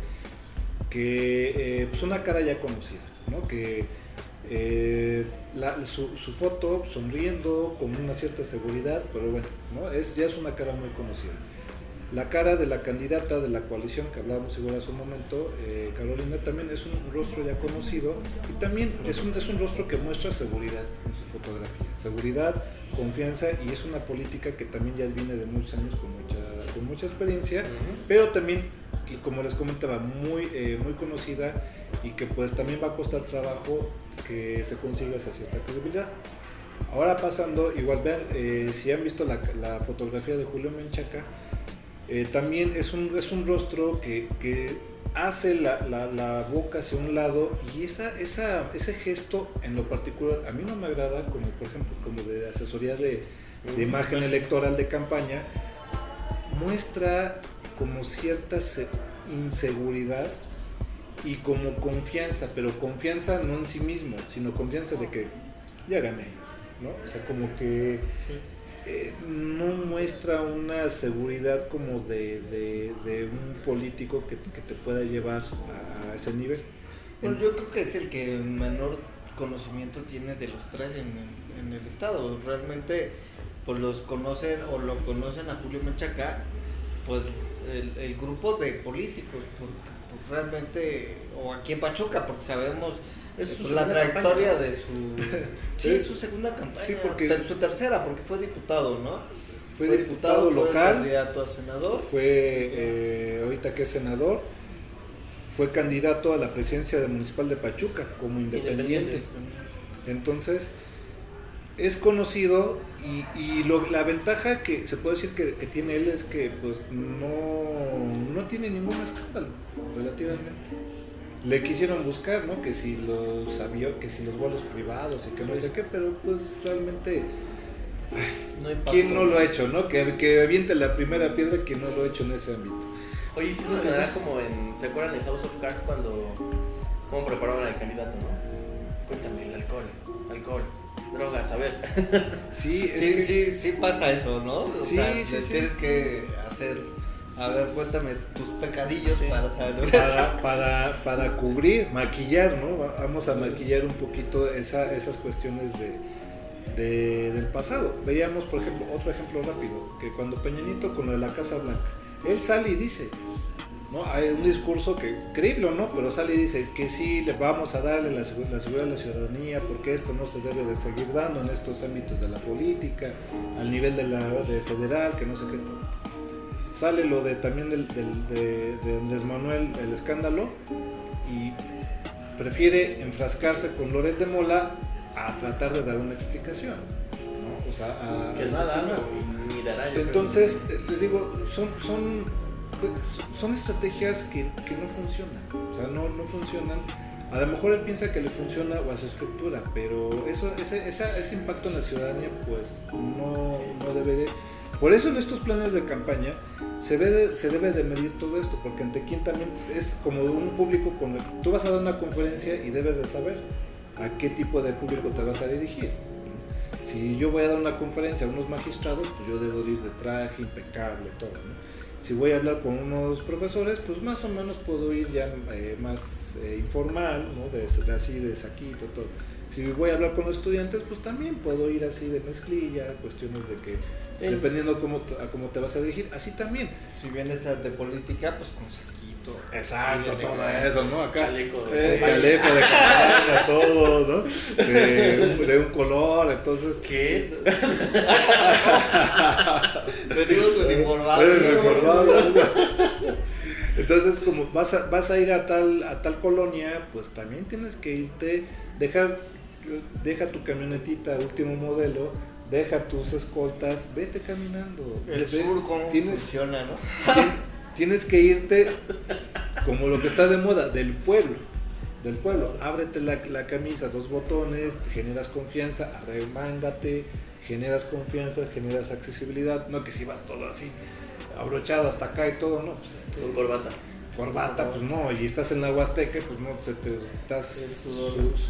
que pues una cara ya conocida, ¿no? Que su foto sonriendo con una cierta seguridad, pero bueno, ¿no? Ya es una cara muy conocida. La cara de la candidata de la coalición que hablábamos igual hace un momento, Carolina, también es un rostro ya conocido y también es un rostro que muestra seguridad en su fotografía, seguridad, confianza, y es una política que también ya viene de muchos años con mucha experiencia, pero también, y como les comentaba, muy conocida, y que pues también va a costar trabajo que se consiga esa cierta credibilidad. Ahora pasando, igual vean, si han visto la fotografía de Julio Menchaca, también es un rostro que hace la boca hacia un lado, y ese gesto en lo particular a mí no me agrada, como por ejemplo como de asesoría de imagen electoral de campaña, muestra como cierta inseguridad y como confianza, pero confianza no en sí mismo, sino confianza de que ya gané, ¿no? O sea, como que no muestra una seguridad como de un político que te pueda llevar a ese nivel. Bueno, yo creo que es el que menor conocimiento tiene de los tres en el estado. Realmente pues los conocen o lo conocen a Julio Menchaca, pues el grupo de políticos, porque pues, realmente, o aquí en Pachuca, porque sabemos la trayectoria campaña de su su segunda campaña, sí, porque su tercera, porque fue diputado, ¿no? Fue diputado local, fue candidato a senador, fue ahorita que es senador, fue candidato a la presidencia municipal de Pachuca como independiente. Entonces es conocido y la ventaja que se puede decir que tiene él es que pues no tiene ningún escándalo, relativamente. Le quisieron buscar, ¿no? Que si los aviones, que si los vuelos privados y que no sé qué, pero pues realmente No hay ¿quién pacto. no lo ha hecho, no? Que aviente la primera piedra quien no lo ha hecho en ese ámbito. Oye, sí funcionará como en... ¿Se acuerdan en House of Cards cuando... cómo preparaban al candidato, no? Cuéntame, el alcohol, drogas, a ver. Sí, es Sí pasa eso, ¿no? O Sí, sea, sí, sí. tienes que hacer, a ver, cuéntame tus pecadillos Sí. para saber. para cubrir, maquillar, ¿no? Vamos a maquillar un poquito esas cuestiones del pasado. Veíamos, por ejemplo, otro ejemplo rápido, que cuando Peña Nieto con lo de la Casa Blanca, él sale y dice, ¿no? Hay un discurso que, creíble o no, pero sale y dice que sí, le vamos a darle la seguridad a la ciudadanía, porque esto no se debe de seguir dando en estos ámbitos de la política, al nivel de federal, que no sé qué todo. Sale lo de también de Andrés Manuel, el escándalo, y prefiere enfrascarse con Loret de Mola a tratar de dar una explicación, ¿no? O sea, Que nada, ¿no? Ni dará, yo entonces, les digo, son estrategias que no funcionan, o sea, no funcionan. A lo mejor él piensa que le funciona o a su estructura, pero ese impacto en la ciudadanía pues no debe de... Por eso en estos planes de campaña se debe de medir todo esto, porque ante quién también es como un público con el... Tú vas a dar una conferencia y debes de saber a qué tipo de público te vas a dirigir. Si yo voy a dar una conferencia a unos magistrados, pues yo debo de ir de traje, impecable, todo, ¿no? Si voy a hablar con unos profesores, pues más o menos puedo ir ya más informal, ¿no? Así de saquito, todo. Si voy a hablar con los estudiantes, pues también puedo ir así de mezclilla, cuestiones de que, dependiendo a cómo te vas a dirigir, así también. Si vienes de política, pues con saquito. Exacto, Sí, todo de- eso, ¿no? Acá. Chaleco. Chaleco de campaña, todo, ¿no? De un color, entonces. ¿Qué? Venimos uniformados. Entonces, como vas a ir a tal colonia, pues también tienes que irte, deja tu camionetita último modelo, deja tus escoltas, vete caminando. El sur, cómo funciona, ¿no? Tienes que irte como lo que está de moda, del pueblo. Ábrete la camisa, 2 botones, generas confianza, arremángate, generas confianza, generas accesibilidad. No que si vas todo así, abrochado hasta acá y todo, no, pues Con corbata. corbata, pues no, y estás en la Huasteca, pues no, estás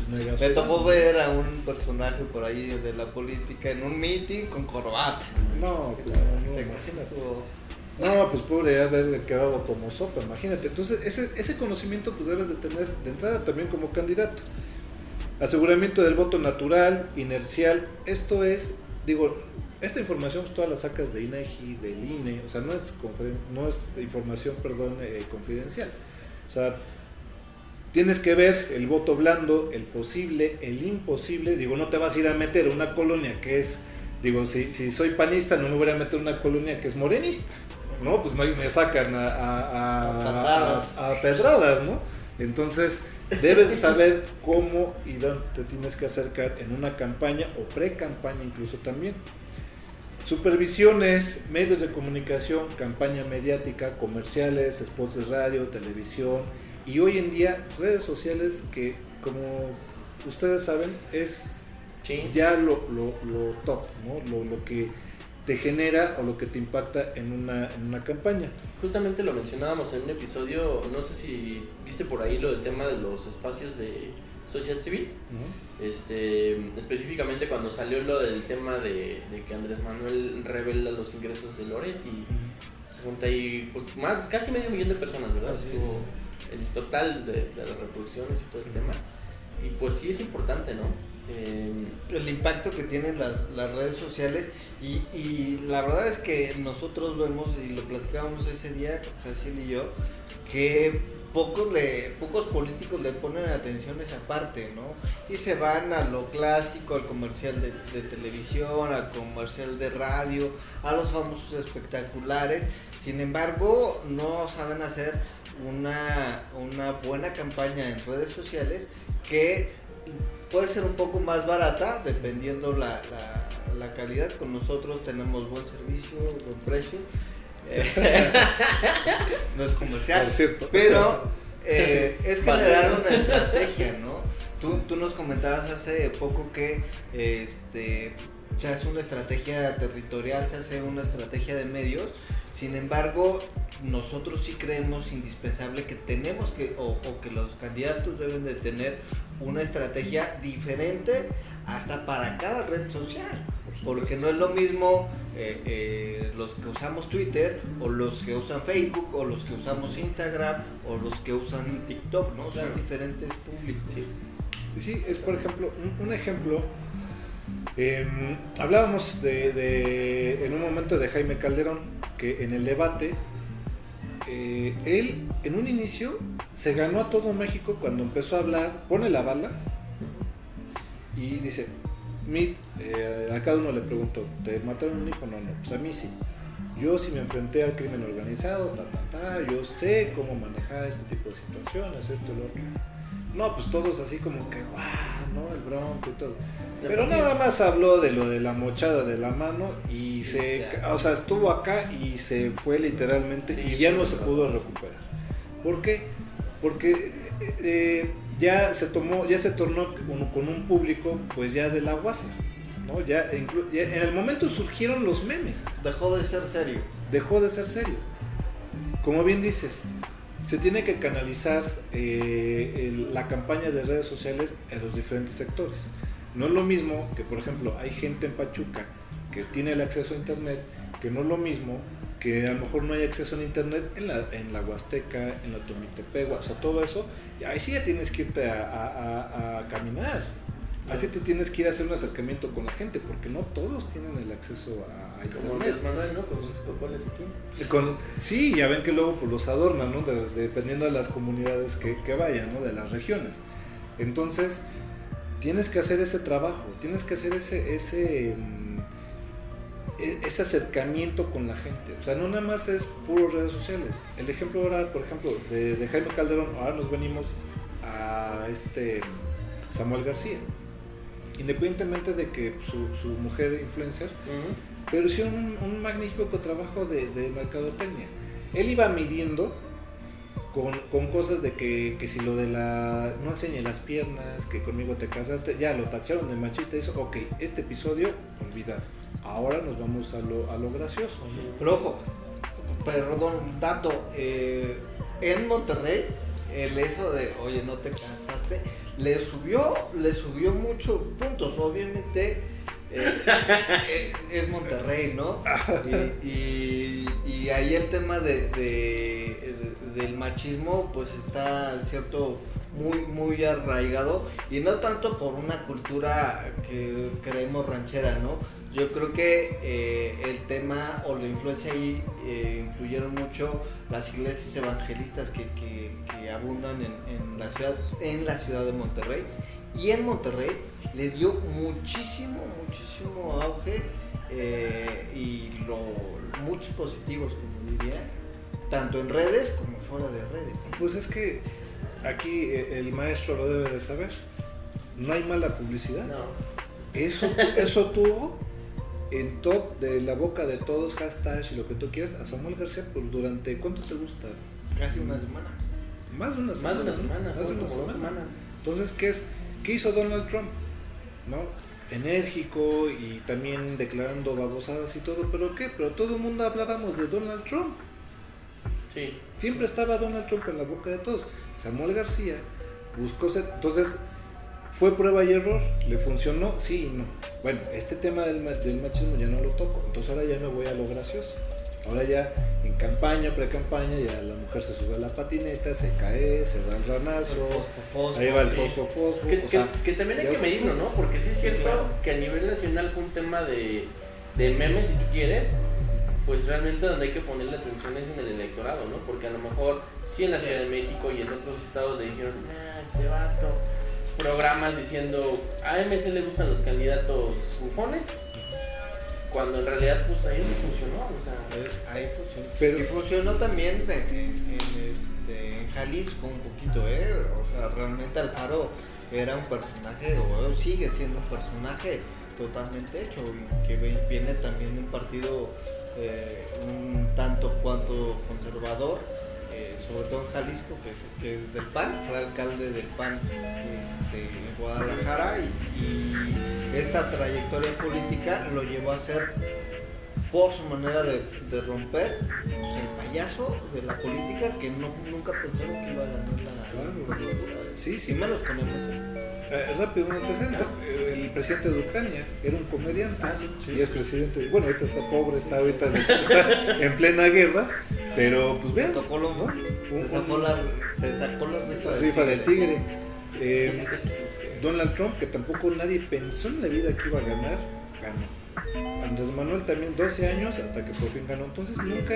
mega Me sudado. tocó ver a un personaje por ahí de la política en un meeting con corbata. No, pues no, Te imagínate. estuvo- No, pues pobre haber quedado como sopa, imagínate. Entonces, ese conocimiento pues debes de tener de entrada también como candidato. Aseguramiento del voto natural, inercial, esto es, digo, esta información pues, todas la sacas de INEGI, del INE, o sea, no es información, confidencial. O sea, tienes que ver el voto blando, el posible, el imposible. Digo, no te vas a ir a meter a una colonia que es, digo, si soy panista no me voy a meter a una colonia que es morenista. No, pues me sacan a pedradas, ¿no? Entonces, debes de saber cómo y dónde te tienes que acercar en una campaña o pre-campaña incluso también. Supervisiones, medios de comunicación, campaña mediática, comerciales, spots de radio, televisión y hoy en día redes sociales que, como ustedes saben, es Sí. ya lo top, ¿no? Lo que te genera o lo que te impacta en una campaña. Justamente lo mencionábamos en un episodio, no sé si viste por ahí lo del tema de los espacios de sociedad civil. Específicamente cuando salió lo del tema de que Andrés Manuel revela los ingresos de Loret y se junta ahí pues casi medio millón de personas, ¿verdad? Así Estuvo el total de las reproducciones y todo el tema. Y pues sí es importante, ¿no? El impacto que tienen las redes sociales y la verdad es que nosotros vemos y lo platicábamos ese día, Jaciel y yo, que pocos políticos le ponen atención a esa parte, ¿no? Y se van a lo clásico, al comercial de televisión, al comercial de radio, a los famosos espectaculares. Sin embargo, no saben hacer una buena campaña en redes sociales que puede ser un poco más barata dependiendo la calidad. Con nosotros tenemos buen servicio, buen precio. No es comercial, es cierto. pero es generar una estrategia, ¿no? Tú nos comentabas hace poco que se hace una estrategia territorial, se hace una estrategia de medios. Sin embargo, nosotros sí creemos indispensable que tenemos que, o que los candidatos deben de tener una estrategia diferente hasta para cada red social. Porque no es lo mismo los que usamos Twitter, o los que usan Facebook, o los que usamos Instagram, o los que usan TikTok, ¿no? Son diferentes públicos. Sí, es por ejemplo, un ejemplo. Hablábamos en un momento de Jaime Calderón, que en el debate, él en un inicio se ganó a todo México cuando empezó a hablar, pone la bala y dice, a cada uno le preguntó, ¿te mataron un hijo? No, pues a mí sí. Yo sí me enfrenté al crimen organizado, yo sé cómo manejar este tipo de situaciones, esto y lo otro. No, pues todos así como que, guau, ¿no? El Bronco y todo. Pero nada más habló de lo de la mochada de la mano y estuvo acá y se fue literalmente y ya no se pudo recuperar. ¿Por qué? Porque ya se tornó con un público pues ya de la guasa, ¿no? Ya en el momento surgieron los memes. Dejó de ser serio. Como bien dices, se tiene que canalizar la campaña de redes sociales en los diferentes sectores. No es lo mismo que, por ejemplo, hay gente en Pachuca que tiene el acceso a internet, que no es lo mismo que a lo mejor no hay acceso a internet en la Huasteca, en la Tomitepec, o sea, todo eso, y ahí sí ya tienes que irte a caminar. Así te tienes que ir a hacer un acercamiento con la gente, porque no todos tienen el acceso a internet. Como Andrés Manuel, ¿no? Con sus cocoles aquí. Sí, ya ven que luego pues, los adornan, ¿no? Dependiendo de las comunidades que vayan, ¿no? De las regiones. Entonces, tienes que hacer ese trabajo, tienes que hacer ese acercamiento con la gente. O sea, no nada más es puro redes sociales. El ejemplo ahora, por ejemplo, de Jaime Calderón, ahora nos venimos a Samuel García. Independientemente de que su mujer influencer, pero hicieron un magnífico trabajo de mercadotecnia. Él iba midiendo con cosas de que si lo de no enseñe las piernas, que conmigo te casaste, ya lo tacharon de machista, eso, ok, este episodio, olvidado. Ahora nos vamos a lo gracioso. Pero ojo, perdón, dato, en Monterrey, el eso de, oye, no te cansaste, le subió muchos puntos, obviamente. Es Monterrey, ¿no? Y ahí el tema del machismo pues está cierto muy arraigado, y no tanto por una cultura que creemos ranchera, ¿no? Yo creo que el tema o la influencia ahí influyeron mucho las iglesias evangelistas que abundan en la ciudad de Monterrey, y en Monterrey le dio muchísimo auge y muchos positivos, como diría, tanto en redes como fuera de redes. Pues es que aquí el maestro lo debe de saber, no hay mala publicidad. No. Eso tuvo en top de la boca de todos, hashtag y lo que tú quieras, a Samuel García pues durante, ¿cuánto te gusta? Casi una semana. Más de una semana. Más de 2 semanas. Entonces, ¿qué hizo Donald Trump? ¿No? Enérgico y también declarando babosadas y todo, ¿pero qué? Pero todo el mundo hablábamos de Donald Trump. Sí. Siempre estaba Donald Trump en la boca de todos. Samuel García buscó entonces fue prueba y error, le funcionó, sí y no. Bueno, este tema del machismo ya no lo toco, entonces ahora ya me voy a lo gracioso. Ahora ya en campaña, pre-campaña, ya la mujer se sube a la patineta, se cae, se da el ranazo, ahí va el fosfo. Que también hay que medirlo, ¿no? Porque sí es cierto que a nivel nacional fue un tema de memes, si tú quieres, pues realmente donde hay que ponerle atención es en el electorado, ¿no? Porque a lo mejor sí en la Ciudad de México y en otros estados le dijeron, este vato, programas diciendo, a MC le gustan los candidatos bufones, cuando en realidad pues ahí no funcionó, o sea, Ahí funcionó. Pero- Y funcionó también en Jalisco un poquito, o sea, realmente Alfaro era un personaje, o sigue siendo un personaje totalmente hecho, y que viene también de un partido un tanto cuanto conservador, sobre todo en Jalisco, que es del PAN, fue alcalde del PAN en Guadalajara, y esta trayectoria política lo llevó a ser, por su manera de romper, pues, el payaso de la política, que nunca pensaron que iba a ganar la gobernatura. Sí, sí. Y menos con MC. Rápido, un antecedente. El presidente de Ucrania era un comediante y es presidente. Bueno, ahorita está pobre, está en plena guerra, pero pues vean, Tocó lo- ¿no? Se sacó la Rifa del tigre. Donald Trump, que tampoco nadie pensó en la vida que iba a ganar, ganó. Andrés Manuel también 12 años hasta que por fin ganó. Entonces nunca,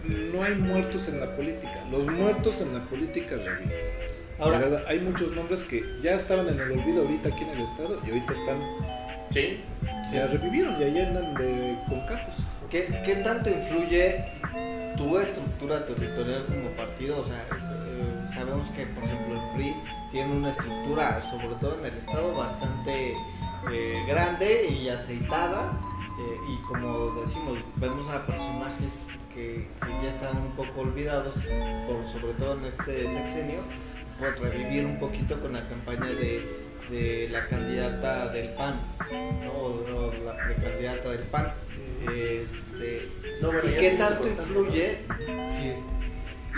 no hay muertos en la política. Los muertos en la política reviven. Ahora, La verdad, hay muchos nombres que ya estaban en el olvido ahorita aquí en el estado y ahorita están, sí. ya revivieron y ahí andan con carros. ¿qué tanto influye tu estructura territorial como partido? O sea, sabemos que, por ejemplo, el PRI tiene una estructura, sobre todo en el estado, bastante grande y aceitada, y como decimos, vemos a personajes que ya están un poco olvidados, sobre todo en este sexenio, por revivir un poquito con la campaña de la candidata del PAN, ¿no? O la precandidata del PAN. No, bueno, ¿Y ya qué tiene su tanto constancia, influye? Sí.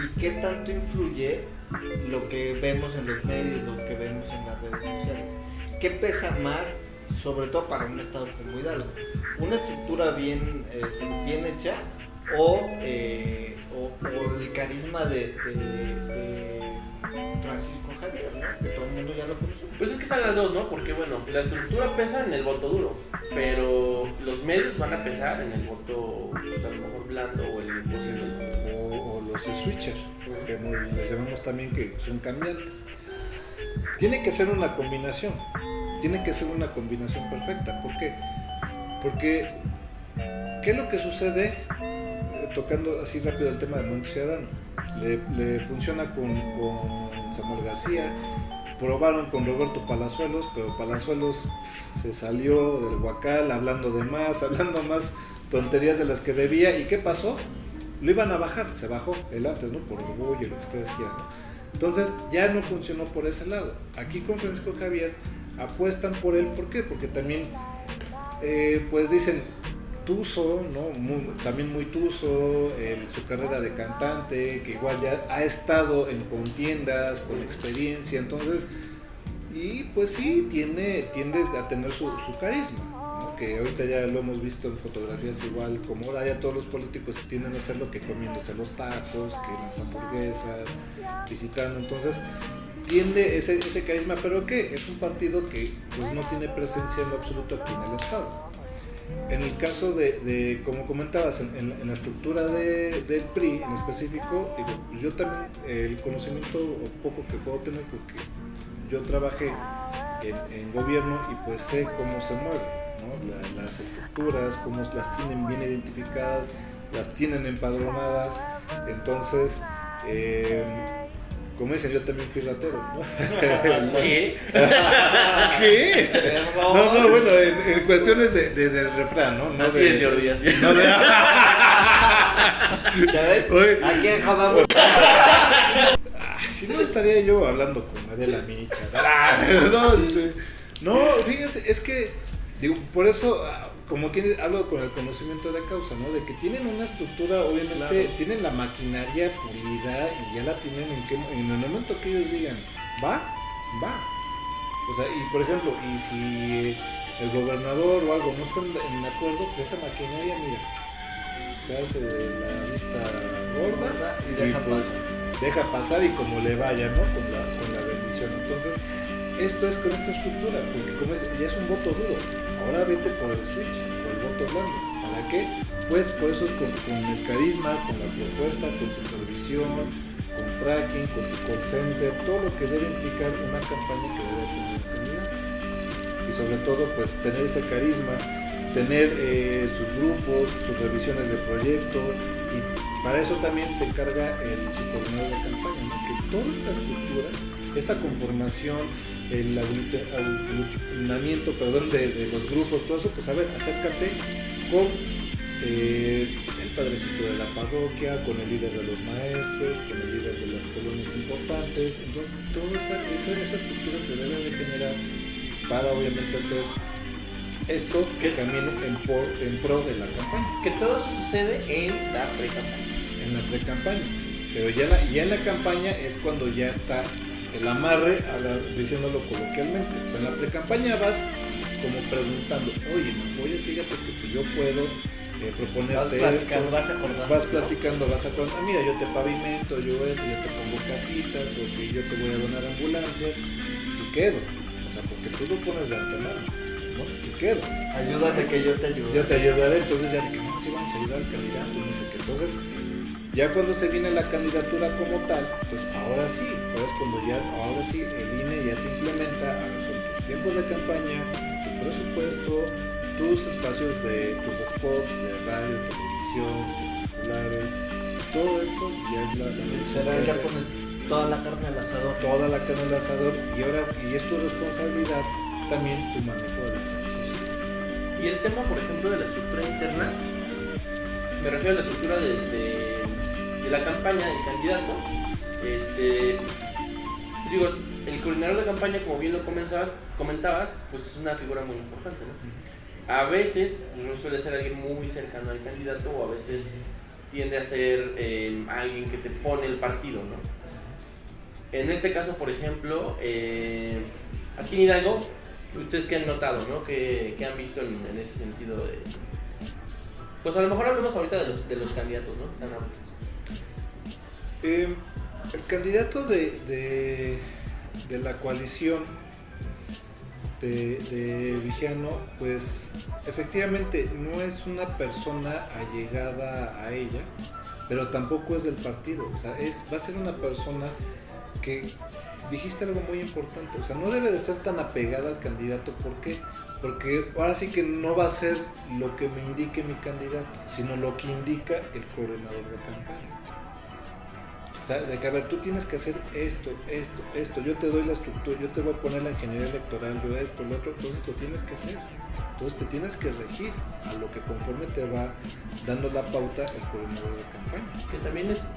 ¿Y qué tanto influye lo que vemos en los medios, lo que vemos en las redes sociales? ¿Qué pesa más, sobre todo para un estado como Hidalgo? ¿Una estructura bien hecha o el carisma de Francisco Javier, ¿no? Que todo el mundo ya lo conoce? Pues es que están las dos, ¿no? Porque bueno, la estructura pesa en el voto duro, pero los medios van a pesar en el voto, pues a lo mejor blando o el imposible. O los switchers, que les llamamos también, que son cambiantes. Tiene que ser una combinación, perfecta. ¿Por qué? Porque, ¿qué es lo que sucede? Tocando así rápido el tema del Movimiento Ciudadano, le funciona con Samuel García, probaron con Roberto Palazuelos, pero Palazuelos se salió del huacal hablando más tonterías de las que debía. ¿Y qué pasó? Lo iban a bajar, se bajó él antes, ¿no? Por orgullo, lo que ustedes quieran, ¿no? Entonces ya no funcionó por ese lado. Aquí con Francisco Javier apuestan por él. ¿Por qué? Porque también pues dicen tuso, ¿no? También muy tuso, su carrera de cantante, que igual ya ha estado en contiendas, con experiencia, entonces, y pues sí, tiende a tener su carisma, ¿no? Que ahorita ya lo hemos visto en fotografías igual, como ahora ya todos los políticos tienden a hacer lo que comiéndose los tacos, que las hamburguesas, visitando, entonces tiende ese carisma, pero que es un partido que pues no tiene presencia en lo absoluto aquí en el estado. En el caso de como comentabas, en la estructura del PRI en específico, digo, pues yo también el conocimiento o poco que puedo tener, porque yo trabajé en gobierno y pues sé cómo se mueve, ¿no? Las estructuras, cómo las tienen bien identificadas, las tienen empadronadas, entonces como dicen, yo también fui ratero, ¿no? ¿Qué? ¿Qué? No, bueno, en cuestiones del refrán, ¿no? Así es, Jordi, así es. No de... ¿Ya ves? Oye. Aquí acabamos. Si no estaría yo hablando con Adela Micha. No, fíjense, es que, digo, por eso, como quien hablo con el conocimiento de causa, ¿no? De que tienen una estructura, obviamente, Claro. tienen la maquinaria pulida y ya la tienen en el momento que ellos digan, va. O sea, y por ejemplo, y si el gobernador o algo no están en acuerdo, pues esa maquinaria, mira, se hace de la vista gorda Y deja pues, pasar. deja pasar y como le vaya, ¿no? Con la bendición. Entonces, esto es con esta estructura, porque como ya es un voto duro, ahora vete por el switch, por el voto blando. ¿Para qué? Pues por eso es con el carisma, con la propuesta, con supervisión, con tracking, con tu call center, todo lo que debe implicar una campaña que debe tener un candidato. Y sobre todo, pues tener ese carisma tener sus grupos, sus revisiones de proyecto, y para eso también se encarga su coordinador de campaña, ¿no? Que toda esta estructura, esta conformación, el aglutinamiento, de los grupos, todo eso, pues a ver, acércate con el padrecito de la parroquia, con el líder de los maestros, con el líder de las colonias importantes. Entonces toda esa estructura se debe de generar para obviamente hacer esto que camine en pro de la campaña. Que todo eso sucede en la pre-campaña. En la pre-campaña. Pero ya en la campaña es cuando ya está el amarre, diciéndolo coloquialmente. O sea, en la pre-campaña vas como preguntando, oye, ¿me apoyas? Fíjate que pues yo puedo proponerte esto. Vas platicando, vas acordando. Mira, yo te pavimento, yo te pongo casitas, o que yo te voy a donar ambulancias. Si quedo. O sea, porque tú lo pones de antemano, ¿no? Si quedo. Ayúdame que yo te ayudo. Yo te ayudaré, entonces ya de que no, sí vamos a ayudar al candidato, no sé qué. Entonces, ya cuando se viene la candidatura como tal, entonces ahora sí el INE ya te implementa, ahora son tus tiempos de campaña, tu presupuesto, tus espacios tus spots de radio, televisión, espectaculares, todo esto ya es la ya pones toda la carne al asador. Toda la carne al asador, y es tu responsabilidad también tu manejo de las redes sociales. Y el tema, por ejemplo, de la estructura interna, me refiero a la estructura de la campaña del candidato. Pues digo, el coordinador de campaña, como bien lo comentabas, pues es una figura muy importante, ¿no? A veces pues, no suele ser alguien muy cercano al candidato, o a veces tiende a ser alguien que te pone el partido, ¿no? En este caso, por ejemplo, aquí en Hidalgo, ustedes qué han notado, ¿no? ¿Qué han visto en ese sentido? Pues a lo mejor hablemos ahorita de los candidatos, ¿no? Que están ahorita. El candidato de la coalición de Vijano, pues efectivamente no es una persona allegada a ella, pero tampoco es del partido. O sea, va a ser una persona que, dijiste algo muy importante, o sea, no debe de ser tan apegada al candidato. ¿Por qué? Porque ahora sí que no va a ser lo que me indique mi candidato, sino lo que indica el coordinador de campaña. O sea, de que a ver, tú tienes que hacer esto, yo te doy la estructura, yo te voy a poner la ingeniería electoral, yo esto, lo otro, entonces lo tienes que hacer. Entonces te tienes que regir a lo que conforme te va dando la pauta el coordinador de campaña. Que también es,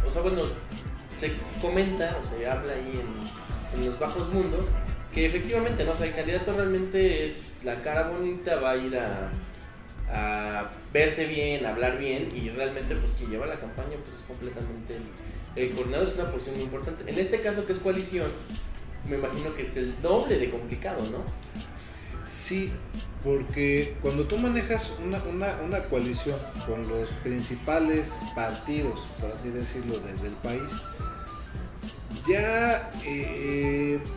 o sea, bueno, se comenta, o se habla ahí en los bajos mundos, que efectivamente, ¿no? O sea, el candidato realmente es la cara bonita, va a ir a verse bien, a hablar bien, y realmente pues quien lleva la campaña pues es completamente el coordinador. Es una posición muy importante. En este caso, que es coalición, me imagino que es el doble de complicado, ¿no? Sí, porque cuando tú manejas una coalición con los principales partidos, por así decirlo, del país, ya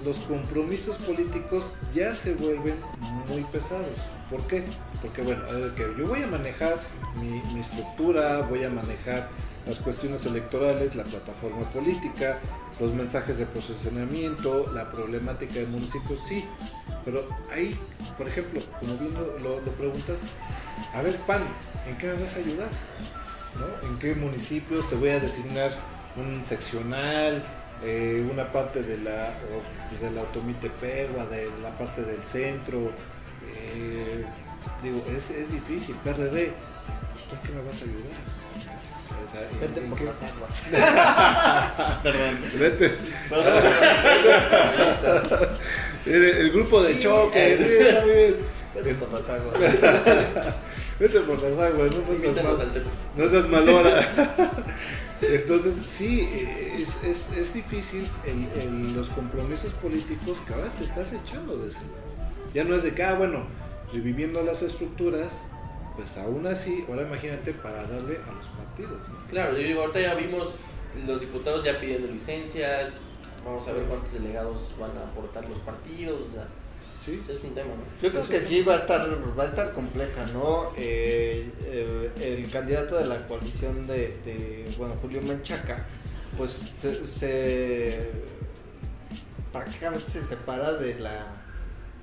los compromisos políticos ya se vuelven muy pesados. ¿Por qué? Porque bueno, que yo voy a manejar mi estructura, voy a manejar las cuestiones electorales, la plataforma política, los mensajes de posicionamiento, la problemática del municipio, sí, pero ahí, por ejemplo, como bien lo preguntas, a ver, PAN, ¿en qué me vas a ayudar? ¿No? ¿En qué municipios te voy a designar un seccional, una parte de la Automitepegua, de la parte del centro? Digo, es difícil. PRD, pues ¿tú en qué me vas a ayudar? O sea, vete por las aguas. Perdón. Vete. El grupo de choque, sí, está bien. Vete por las aguas. Vete por las aguas, no seas malora. Entonces, sí, es difícil los compromisos políticos que ahora te estás echando de ese lado. Ya no es de que, bueno, reviviendo las estructuras, pues aún así, ahora imagínate para darle a los partidos, ¿no? Claro, yo digo, ahorita ya vimos los diputados ya pidiendo licencias, vamos a ver cuántos delegados van a aportar los partidos, o sea, sí, ese es un tema, ¿no? Yo creo que sí va a estar compleja, ¿no? El candidato de la coalición de Julio Menchaca, pues prácticamente se separa de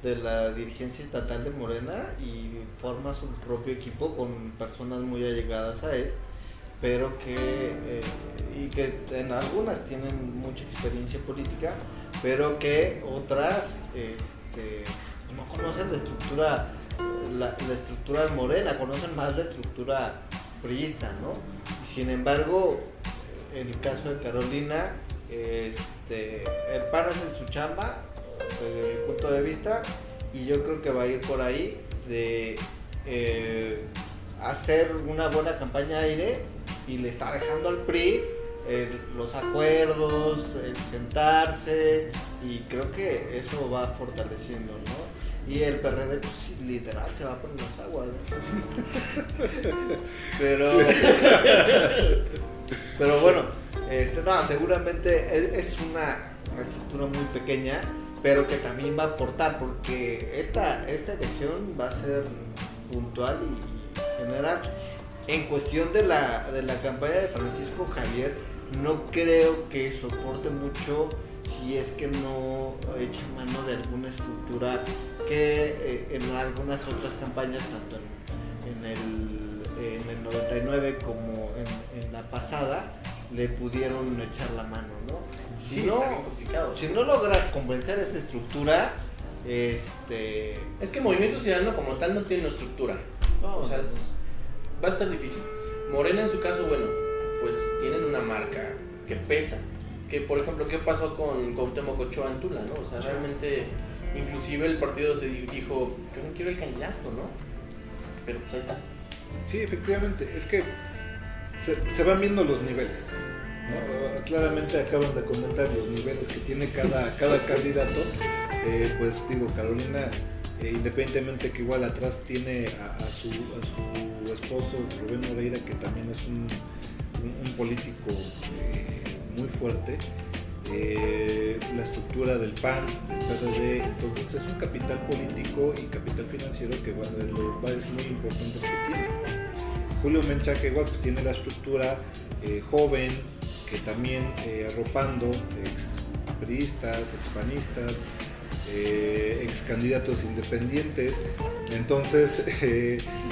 de la dirigencia estatal de Morena y forma su propio equipo con personas muy allegadas a él, pero y que en algunas tienen mucha experiencia política, pero que otras no conocen la estructura de Morena, conocen más la estructura priista, ¿no? Y sin embargo, en el caso de Carolina, el PAN hace su chamba desde mi punto de vista, y yo creo que va a ir por ahí de hacer una buena campaña aire, y le está dejando al PRI los acuerdos, el sentarse, y creo que eso va fortaleciendo, ¿no? Y el PRD, pues literal, se va por las aguas, ¿no? pero bueno, no, seguramente es una estructura muy pequeña, pero que también va a aportar, porque esta elección va a ser puntual y general. En cuestión de la campaña de Francisco Javier, no creo que soporte mucho si es que no echa mano de alguna estructura que en algunas otras campañas, tanto en el 99 como en la pasada, le pudieron echar la mano, ¿no? Sí, está bien complicado. Si no logra convencer esa estructura, es que Movimiento Ciudadano como tal no tiene una estructura. No, o sea, va a estar difícil. Morena en su caso, bueno, pues tienen una marca que pesa. Que por ejemplo, ¿qué pasó con Cuauhtémoc Ochoa en Tula, no? O sea, realmente, inclusive el partido se dijo, yo no quiero el candidato, ¿no? Pero pues ahí está. Sí, efectivamente, es que se van viendo los niveles, ¿no? Claramente acaban de comentar los niveles que tiene cada candidato. Pues digo, Carolina, independientemente que igual atrás tiene a su esposo Rubén Moreira, que también es un político muy fuerte, la estructura del PAN, del PRD, entonces es un capital político y capital financiero que es muy importante que tiene. Julio Menchaca igual pues tiene la estructura joven, que también arropando ex priistas, ex panistas, ex candidatos independientes, entonces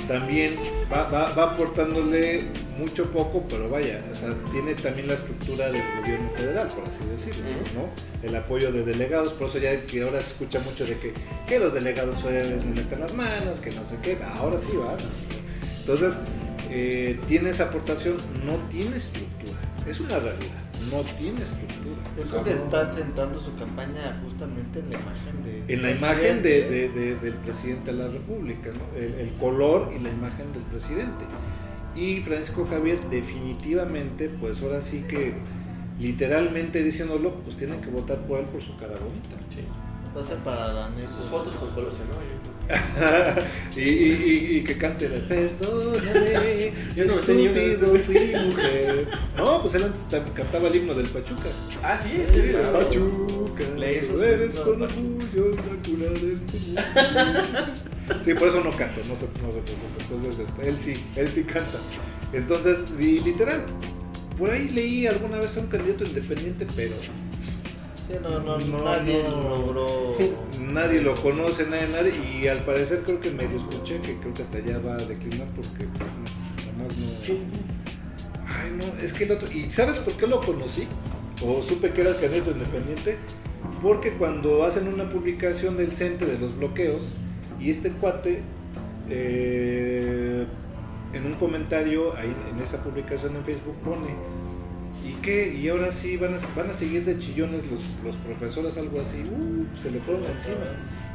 también va aportándole mucho poco, pero vaya, o sea, tiene también la estructura del gobierno federal, por así decirlo, ¿no? El apoyo de delegados, por eso ya que ahora se escucha mucho de que los delegados federales no metan las manos, que no sé qué, ahora sí va, ¿no? Entonces tiene esa aportación, no tiene estructura, es una realidad. No tiene estructura. Yo creo que está sentando su campaña justamente en la imagen en la imagen del presidente de la República, ¿no? El color y la imagen del presidente. Y Francisco Javier definitivamente, pues ahora sí que literalmente diciéndolo, pues tienen que votar por él por su cara bonita. Sí. Va a ser para la neta. Sus fotos con Colosio, ¿no? y que cante la perdóname, yo no estúpido fui mujer. No, pues él antes cantaba el himno del Pachuca. Ah, sí, Pachuca, le hizo eres con orgullo la cuna del fútbol. Sí, por eso no canto, no se preocupe. Entonces él sí canta. Entonces, y literal, por ahí leí alguna vez a un candidato independiente, pero sí, nadie logró. Nadie lo conoce, nadie, y al parecer creo que medio escuché que creo que hasta allá va a declinar porque pues nada más no. ¿Quién es? Ay, no, es que el otro. ¿Y sabes por qué lo conocí? O supe que era el candidato independiente. Porque cuando hacen una publicación del CENTE de los bloqueos, y este cuate, en un comentario ahí en esa publicación en Facebook pone: ¿y qué? Y ahora sí van a seguir de chillones los profesores, algo así. Se le fueron encima.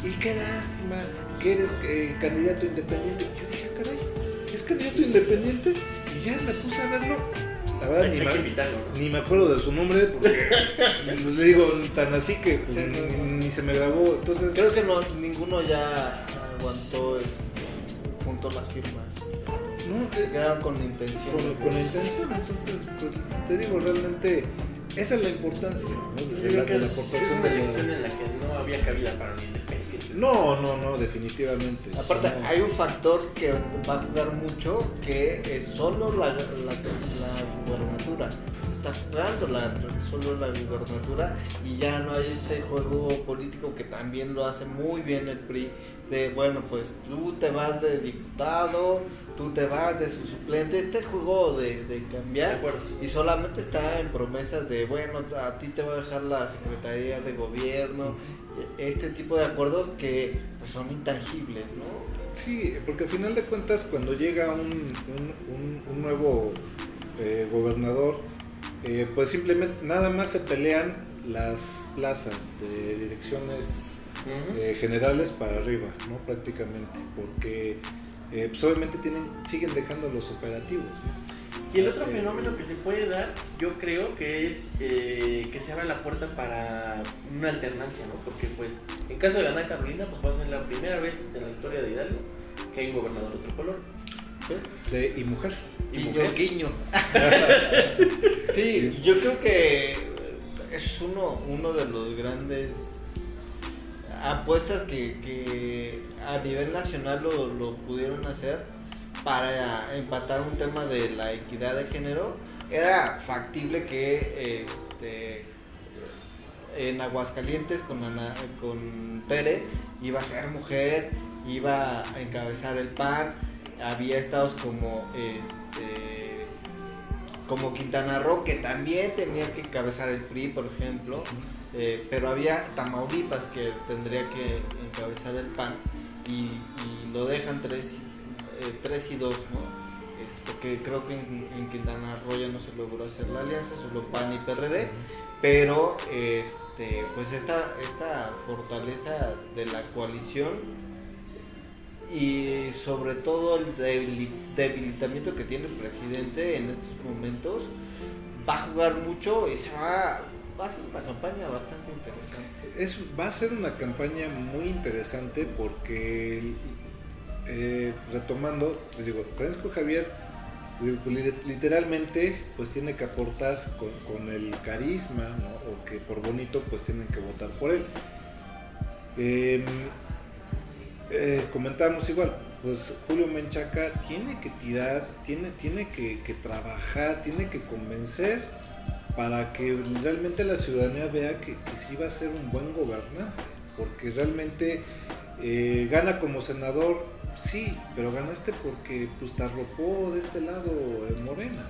Y qué lástima que eres candidato independiente. Yo dije, caray, ¿es candidato independiente? Y ya me puse a verlo. La verdad, ni me acuerdo de su nombre, porque le digo tan así que pues, sí, ni se me grabó. Entonces, creo que ninguno ya aguantó junto las firmas. no, Quedaron con la intención. Con la intención, entonces, pues te digo, realmente esa es la importancia, ¿no? Yo creo que la es aportación una de elección en la que no había cabida para un independiente. No, definitivamente. Aparte, No. hay un factor que va a jugar mucho, que es solo la gubernatura. Se está jugando solo la gubernatura y ya no hay este juego político que también lo hace muy bien el PRI. De bueno, pues tú te vas de diputado, tú te vas de su suplente. Este juego de cambiar. De acuerdo. Y solamente está en promesas de, bueno, a ti te voy a dejar la Secretaría de Gobierno, este tipo de acuerdos que pues son intangibles, ¿no? Sí, porque al final de cuentas cuando llega un nuevo gobernador, pues simplemente nada más se pelean las plazas de direcciones generales para arriba, ¿no? Prácticamente, porque pues obviamente siguen dejando los operativos, ¿no? Y el otro fenómeno que se puede dar, yo creo que es que se abra la puerta para una alternancia, ¿no? Porque pues en caso de ganar Carolina, pues va a ser la primera vez en la historia de Hidalgo que hay un gobernador de otro color. ¿Sí? Y mujer. Guiño. Sí, yo creo que es uno de los grandes apuestas que a nivel nacional lo pudieron hacer para empatar un tema de la equidad de género. Era factible que en Aguascalientes con Pérez iba a ser mujer, iba a encabezar el PAN. Había estados como Quintana Roo, que también tenía que encabezar el PRI, por ejemplo, pero había Tamaulipas que tendría que encabezar el PAN y lo dejan 3 y 2, ¿no? Porque creo que en Quintana Roo ya no se logró hacer la alianza, solo PAN y PRD, pero pues esta fortaleza de la coalición y sobre todo el debilitamiento que tiene el presidente en estos momentos va a jugar mucho y va a ser una campaña bastante interesante. Va a ser una campaña muy interesante porque retomando, les digo, Francisco Javier literalmente pues tiene que aportar con el carisma, ¿no? O que por bonito pues tienen que votar por él. Comentábamos igual, pues Julio Menchaca tiene que tirar, tiene que trabajar, tiene que convencer para que realmente la ciudadanía vea que sí va a ser un buen gobernante, porque realmente gana como senador, sí, pero ganaste porque pues te arropó de este lado Morena.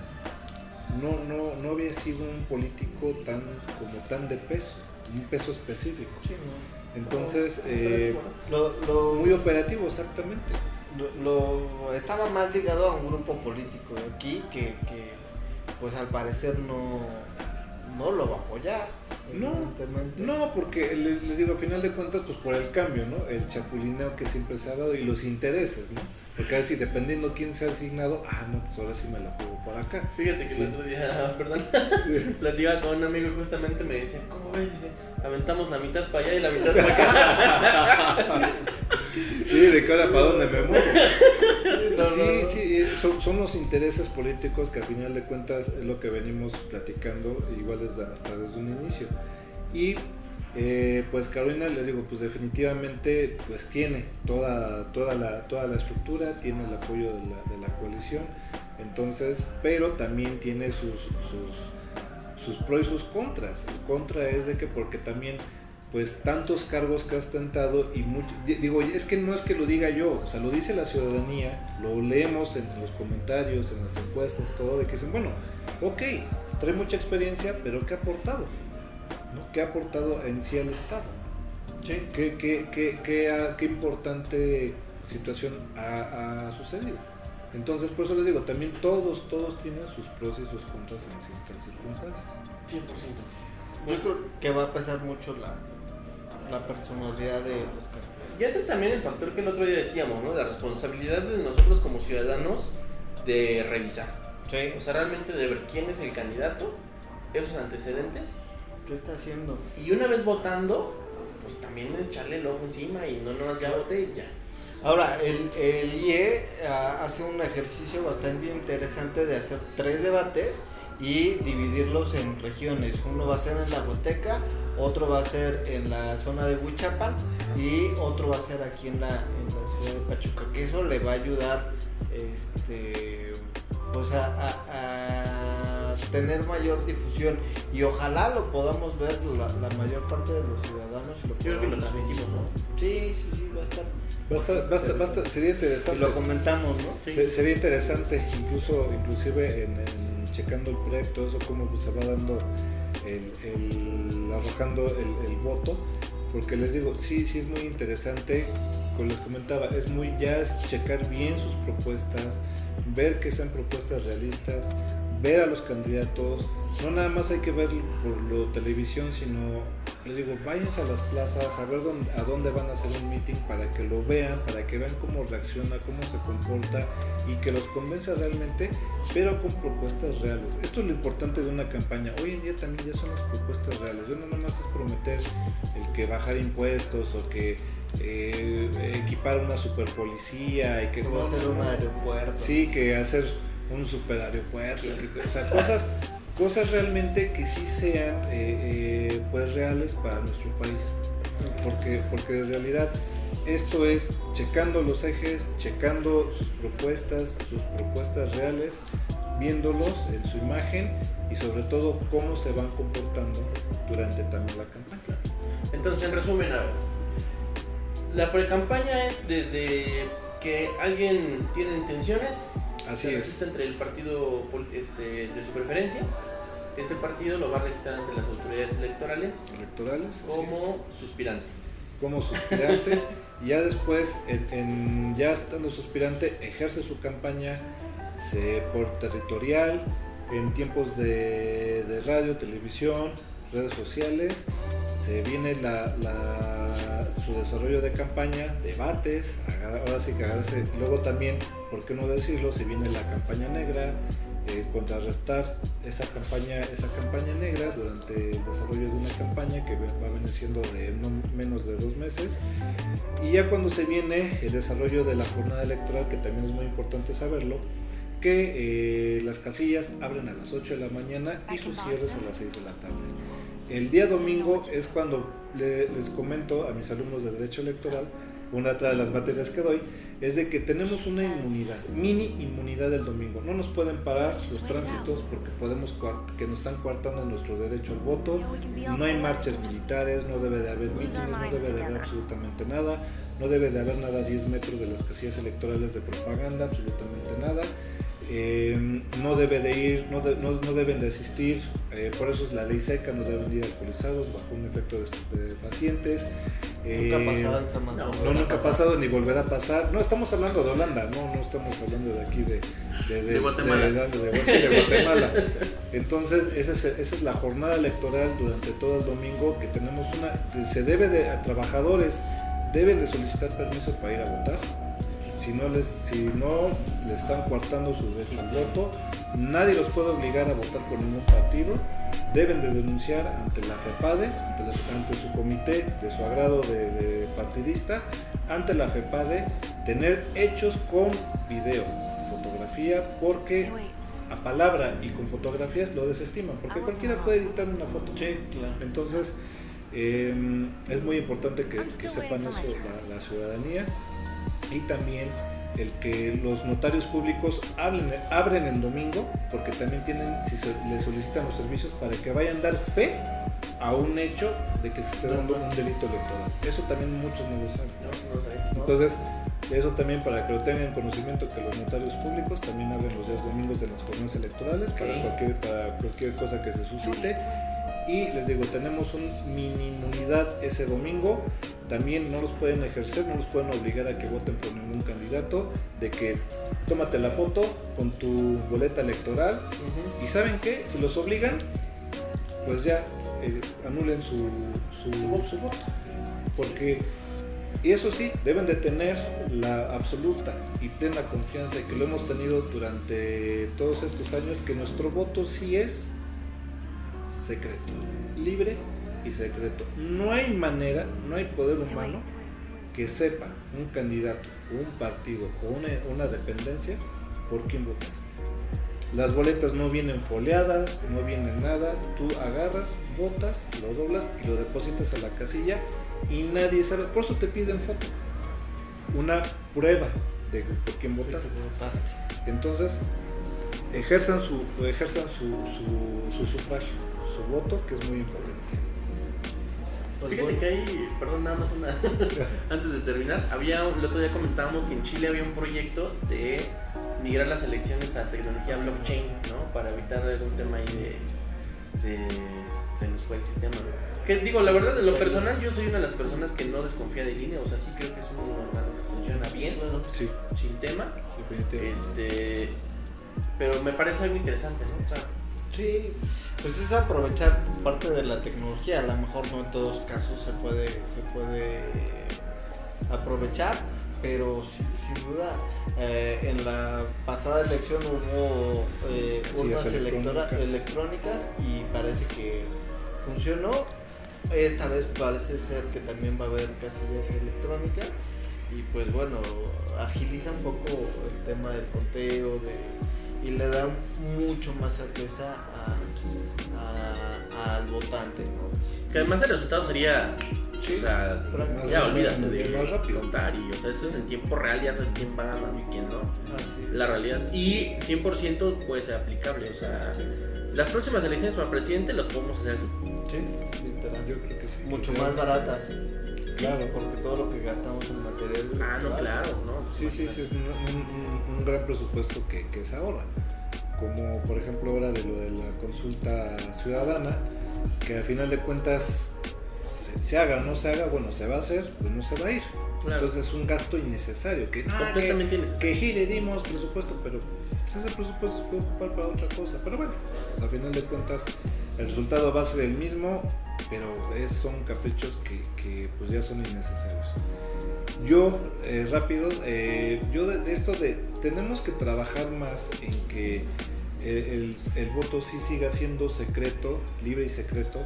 No había sido un político tan de peso, un peso específico. Sí, ¿no? Entonces, muy operativo, exactamente. Estaba más ligado a un grupo político de aquí que pues al parecer no lo va a apoyar. No, porque les digo, a final de cuentas, pues por el cambio, ¿no? El chapulineo que siempre se ha dado y los intereses, ¿no? Porque a ver si dependiendo quién se ha asignado, no, pues ahora sí me la juego por acá. Fíjate que el otro día, platicaba con un amigo y justamente me dice, ¿cómo ves? Dice, aventamos la mitad para allá y la mitad para acá. Sí, de cara para dónde me muevo. Sí, son los intereses políticos que al final de cuentas es lo que venimos platicando igual hasta desde un inicio. Y pues Carolina, les digo, pues definitivamente pues tiene toda la estructura, tiene el apoyo de la coalición, entonces, pero también tiene sus pros y sus contras. El contra es de que porque también pues tantos cargos que ha ostentado y digo, es que no es que lo diga yo, o sea, lo dice la ciudadanía, lo leemos en los comentarios, en las encuestas, todo, de que dicen, bueno, ok, trae mucha experiencia, pero ¿qué ha aportado? ¿No? ¿Qué ha aportado en sí al Estado? Sí. ¿Qué importante situación ha sucedido? Entonces, por eso les digo, también todos tienen sus pros y sus contras en ciertas circunstancias. 100%. Yo creo que va a pesar mucho la personalidad de los candidatos. Ya entra también el factor que el otro día decíamos, ¿no? La responsabilidad de nosotros como ciudadanos de revisar. Sí. O sea, realmente de ver quién es el candidato, esos antecedentes. ¿Qué está haciendo? Y una vez votando, pues también echarle el ojo encima y no nomás ya voté y ya. Ahora, el IE hace un ejercicio bastante interesante de hacer 3 debates y dividirlos en regiones. Uno va a ser en la Huasteca, otro va a ser en la zona de Huichapan y otro va a ser aquí en la ciudad de Pachuca, que eso le va a ayudar pues a tener mayor difusión y ojalá lo podamos ver la mayor parte de los ciudadanos. Yo creo que lo transmitimos, ¿no? Sí, va a estar. Sería interesante. Y lo comentamos, ¿no? Sí. Sería interesante, inclusive en checando el proyecto, eso cómo se va dando arrojando el voto, porque les digo, sí es muy interesante, como les comentaba, es checar bien sus propuestas, ver que sean propuestas realistas, ver a los candidatos, no nada más hay que ver por televisión, sino les digo, váyanse a las plazas a ver a dónde van a hacer un meeting para que lo vean, para que vean cómo reacciona, cómo se comporta y que los convenza realmente, pero con propuestas reales. Esto es lo importante de una campaña. Hoy en día también ya son las propuestas reales. No nada más es prometer el que bajar impuestos o que equipar una super policía y que no hacer un aeropuerto. Sí, que hacer un super aeropuerto, o sea, cosas realmente que sí sean pues reales para nuestro país, porque en realidad esto es checando los ejes, checando sus propuestas reales, viéndolos en su imagen y sobre todo cómo se van comportando durante también la campaña. Entonces, en resumen, a ver, la precampaña es desde que alguien tiene intenciones. Así se es. registra entre el partido de su preferencia. Este partido lo va a registrar ante las autoridades electorales como suspirante. Y ya después, ya estando suspirante, ejerce su campaña por territorial, en tiempos de radio, televisión, redes sociales. Se viene su desarrollo de campaña, debates, ahora sí que agarrarse. Luego también, ¿por qué no decirlo? Se viene la campaña negra, contrarrestar esa campaña negra durante el desarrollo de una campaña que va a venir siendo de no menos de 2 meses. Y ya cuando se viene el desarrollo de la jornada electoral, que también es muy importante saberlo, que las casillas abren a las 8 de la mañana y sus cierres a las 6 de la tarde. El día domingo es cuando les comento a mis alumnos de Derecho Electoral, una de las materias que doy, es de que tenemos una mini inmunidad el domingo. No nos pueden parar los tránsitos porque que nos están coartando nuestro derecho al voto. No hay marchas militares, no debe de haber mítines, no debe de haber absolutamente nada. No debe de haber nada a 10 metros de las casillas electorales de propaganda, absolutamente nada. No deben de asistir, por eso es la ley seca, no deben de ir alcoholizados bajo un efecto de estupefacientes. Nunca ha pasado y jamás nunca ha pasado ni volverá a pasar. No estamos hablando de Holanda, no estamos hablando de aquí de Guatemala. De Guatemala. Entonces esa es la jornada electoral durante todo el domingo que tenemos a trabajadores deben de solicitar permiso para ir a votar. Si no les están coartando su derecho al voto, nadie los puede obligar a votar por ningún partido. Deben de denunciar ante la FEPADE, ante su comité de su agrado de partidista, ante la FEPADE, tener hechos con video, fotografía, porque a palabra y con fotografías lo desestiman, porque cualquiera puede editar una foto. Sí, claro. Entonces es muy importante que sepan eso la ciudadanía. Y también el que los notarios públicos abren el domingo, porque también les solicitan los servicios para que vayan a dar fe a un hecho de que se esté dando un delito electoral. Eso también muchos no lo saben. No lo saben. Entonces, eso también para que lo tengan conocimiento, que los notarios públicos también abren los días domingos de las jornadas electorales para cualquier cosa que se suscite. Y les digo, tenemos una mini inmunidad ese domingo. También no los pueden ejercer, no los pueden obligar a que voten por ningún candidato, de que tómate la foto con tu boleta electoral. Y ¿saben qué? Si los obligan, pues ya anulen su voto. Porque, y eso sí, deben de tener la absoluta y plena confianza, y que lo hemos tenido durante todos estos años, que nuestro voto sí es secreto, libre y secreto. No hay manera, no hay poder humano que sepa un candidato o un partido o una dependencia por quién votaste. Las boletas no vienen foliadas, no vienen nada. Tú agarras, votas, lo doblas y lo depositas a la casilla y nadie sabe, por eso te piden foto, una prueba de por quién votaste. Entonces ejerzan su sufragio, su voto, que es muy importante. Pues fíjate que hay, perdón, nada más una antes de terminar, el otro día comentábamos que en Chile había un proyecto de migrar las elecciones a tecnología blockchain, ¿no? Para evitar algún tema ahí se nos fue el sistema, ¿no? Que digo, la verdad, de lo personal, yo soy una de las personas que no desconfía de INE, o sea, sí creo que es un órgano que funciona bien, sí, sin tema, pero me parece algo interesante, ¿no? O sea, sí, pues es aprovechar parte de la tecnología, a lo mejor no en todos casos se puede aprovechar, pero sin duda en la pasada elección hubo urnas electrónicas y parece que funcionó. Esta vez parece ser que también va a haber casillas electrónicas y pues bueno, agiliza un poco el tema del conteo y le da mucho más certeza al votante, ¿no? Que además el resultado sería, sí, o sea, ya olvídate de más rápido. contar, y o sea, eso es en tiempo real, ya sabes quién va ganando y quién no. Así es. La realidad. Y 100% puede ser aplicable, o sea, sí. Las próximas elecciones para presidente las podemos hacer así. Sí, literal. Yo creo que sí. Mucho más baratas. Claro, porque todo lo que gastamos en material. No, claro, ¿no? Sí, es un gran presupuesto que se ahorra. Como por ejemplo ahora de lo de la consulta ciudadana, que al final de cuentas se haga o no se haga, bueno, se va a hacer, pues no se va a ir. Claro. Entonces es un gasto innecesario, completamente innecesario. Que gire, dimos presupuesto, pero pues ese presupuesto se puede ocupar para otra cosa. Pero bueno, pues al final de cuentas el resultado va a ser el mismo, pero son caprichos que pues ya son innecesarios. Yo, rápido, yo de esto tenemos que trabajar más en que el voto sí siga siendo secreto, libre y secreto,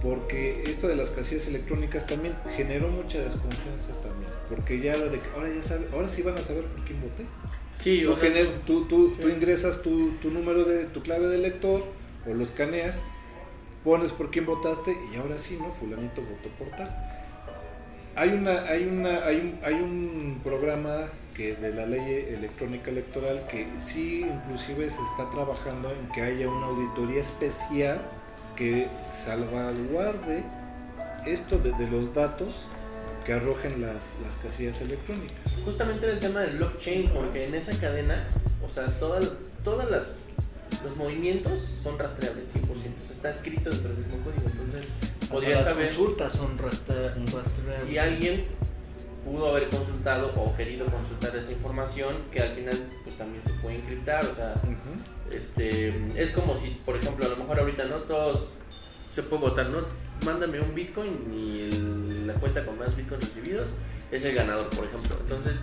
porque esto de las casillas electrónicas también generó mucha desconfianza también, porque ya ahora sí van a saber por quién voté. Sí, tú ingresas tu número tu clave de elector o lo escaneas, pones por quién votaste y ahora sí, ¿no? Fulanito votó por tal. Hay un programa de la ley electrónica electoral que sí inclusive se está trabajando en que haya una auditoría especial que salvaguarde esto de los datos que arrojen las casillas electrónicas. Justamente el tema del blockchain, porque en esa cadena, o sea, todas los movimientos son rastreables 100%, o sea, está escrito dentro del mismo código, entonces podría saber. Las consultas son rastreables. Si alguien pudo haber consultado o querido consultar esa información, que al final pues también se puede encriptar, o sea, es como si, por ejemplo, a lo mejor ahorita no todos se puede votar, ¿no? Mándame un Bitcoin y la cuenta con más Bitcoin recibidos es el ganador, por ejemplo. Entonces,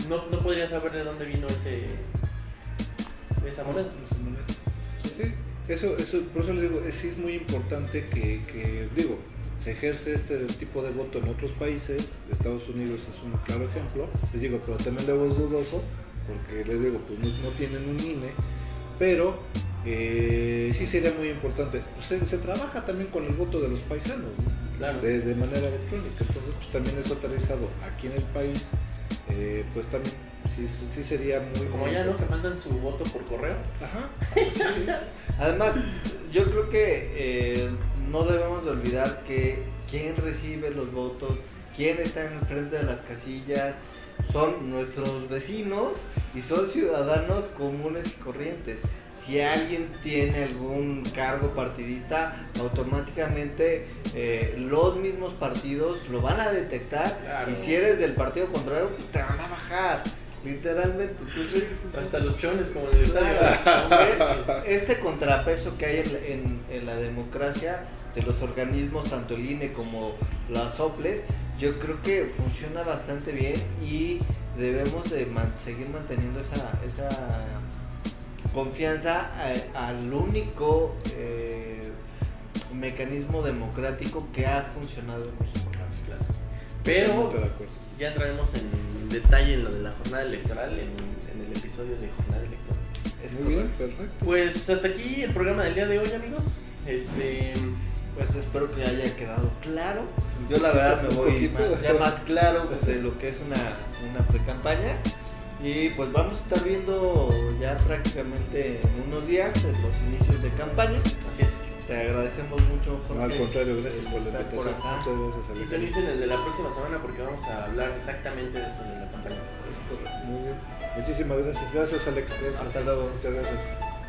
no podría saber de dónde vino esa moneda. Sí, eso, por eso les digo, sí es muy importante que se ejerce este tipo de voto en otros países. Estados Unidos es un claro ejemplo, les digo, pero también luego es dudoso, porque les digo, pues no tienen un INE, pero sí sería muy importante. Se trabaja también con el voto de los paisanos, ¿no? Claro. de manera electrónica, entonces pues también eso aterrizado aquí en el país, pues también sí sería muy como ya, ¿no? Que mandan su voto por correo. Ajá. Sí. Además, yo creo que no debemos de olvidar que quién recibe los votos, quién está en frente de las casillas, son nuestros vecinos y son ciudadanos comunes y corrientes. Si alguien tiene algún cargo partidista, automáticamente los mismos partidos lo van a detectar. Claro. Y si eres del partido contrario, pues te van a bajar, literalmente. Entonces, hasta los chones como en el estadio. Este contrapeso que hay en la democracia de los organismos, tanto el INE como las OPLES, yo creo que funciona bastante bien y debemos de seguir manteniendo esa confianza al único mecanismo democrático que ha funcionado en México. Claro. Pero ya entraremos en detalle en lo de la jornada electoral en el episodio de jornada electoral. Muy bien, perfecto. Pues hasta aquí el programa del día de hoy, amigos. Pues espero que haya quedado claro. Yo la verdad me voy ya más claro de lo que es una pre-campaña. Y pues vamos a estar viendo ya prácticamente en unos días los inicios de campaña. Así es. Te agradecemos mucho, Jorge. No, al contrario, gracias por la estar por invitación. acá. Muchas gracias, Alejandro. Sintonicen el de la próxima semana porque vamos a hablar exactamente de eso de la campaña. Es correcto. Muy bien. Muchísimas gracias. Gracias, Alex. Gracias. Hasta luego. Muchas gracias.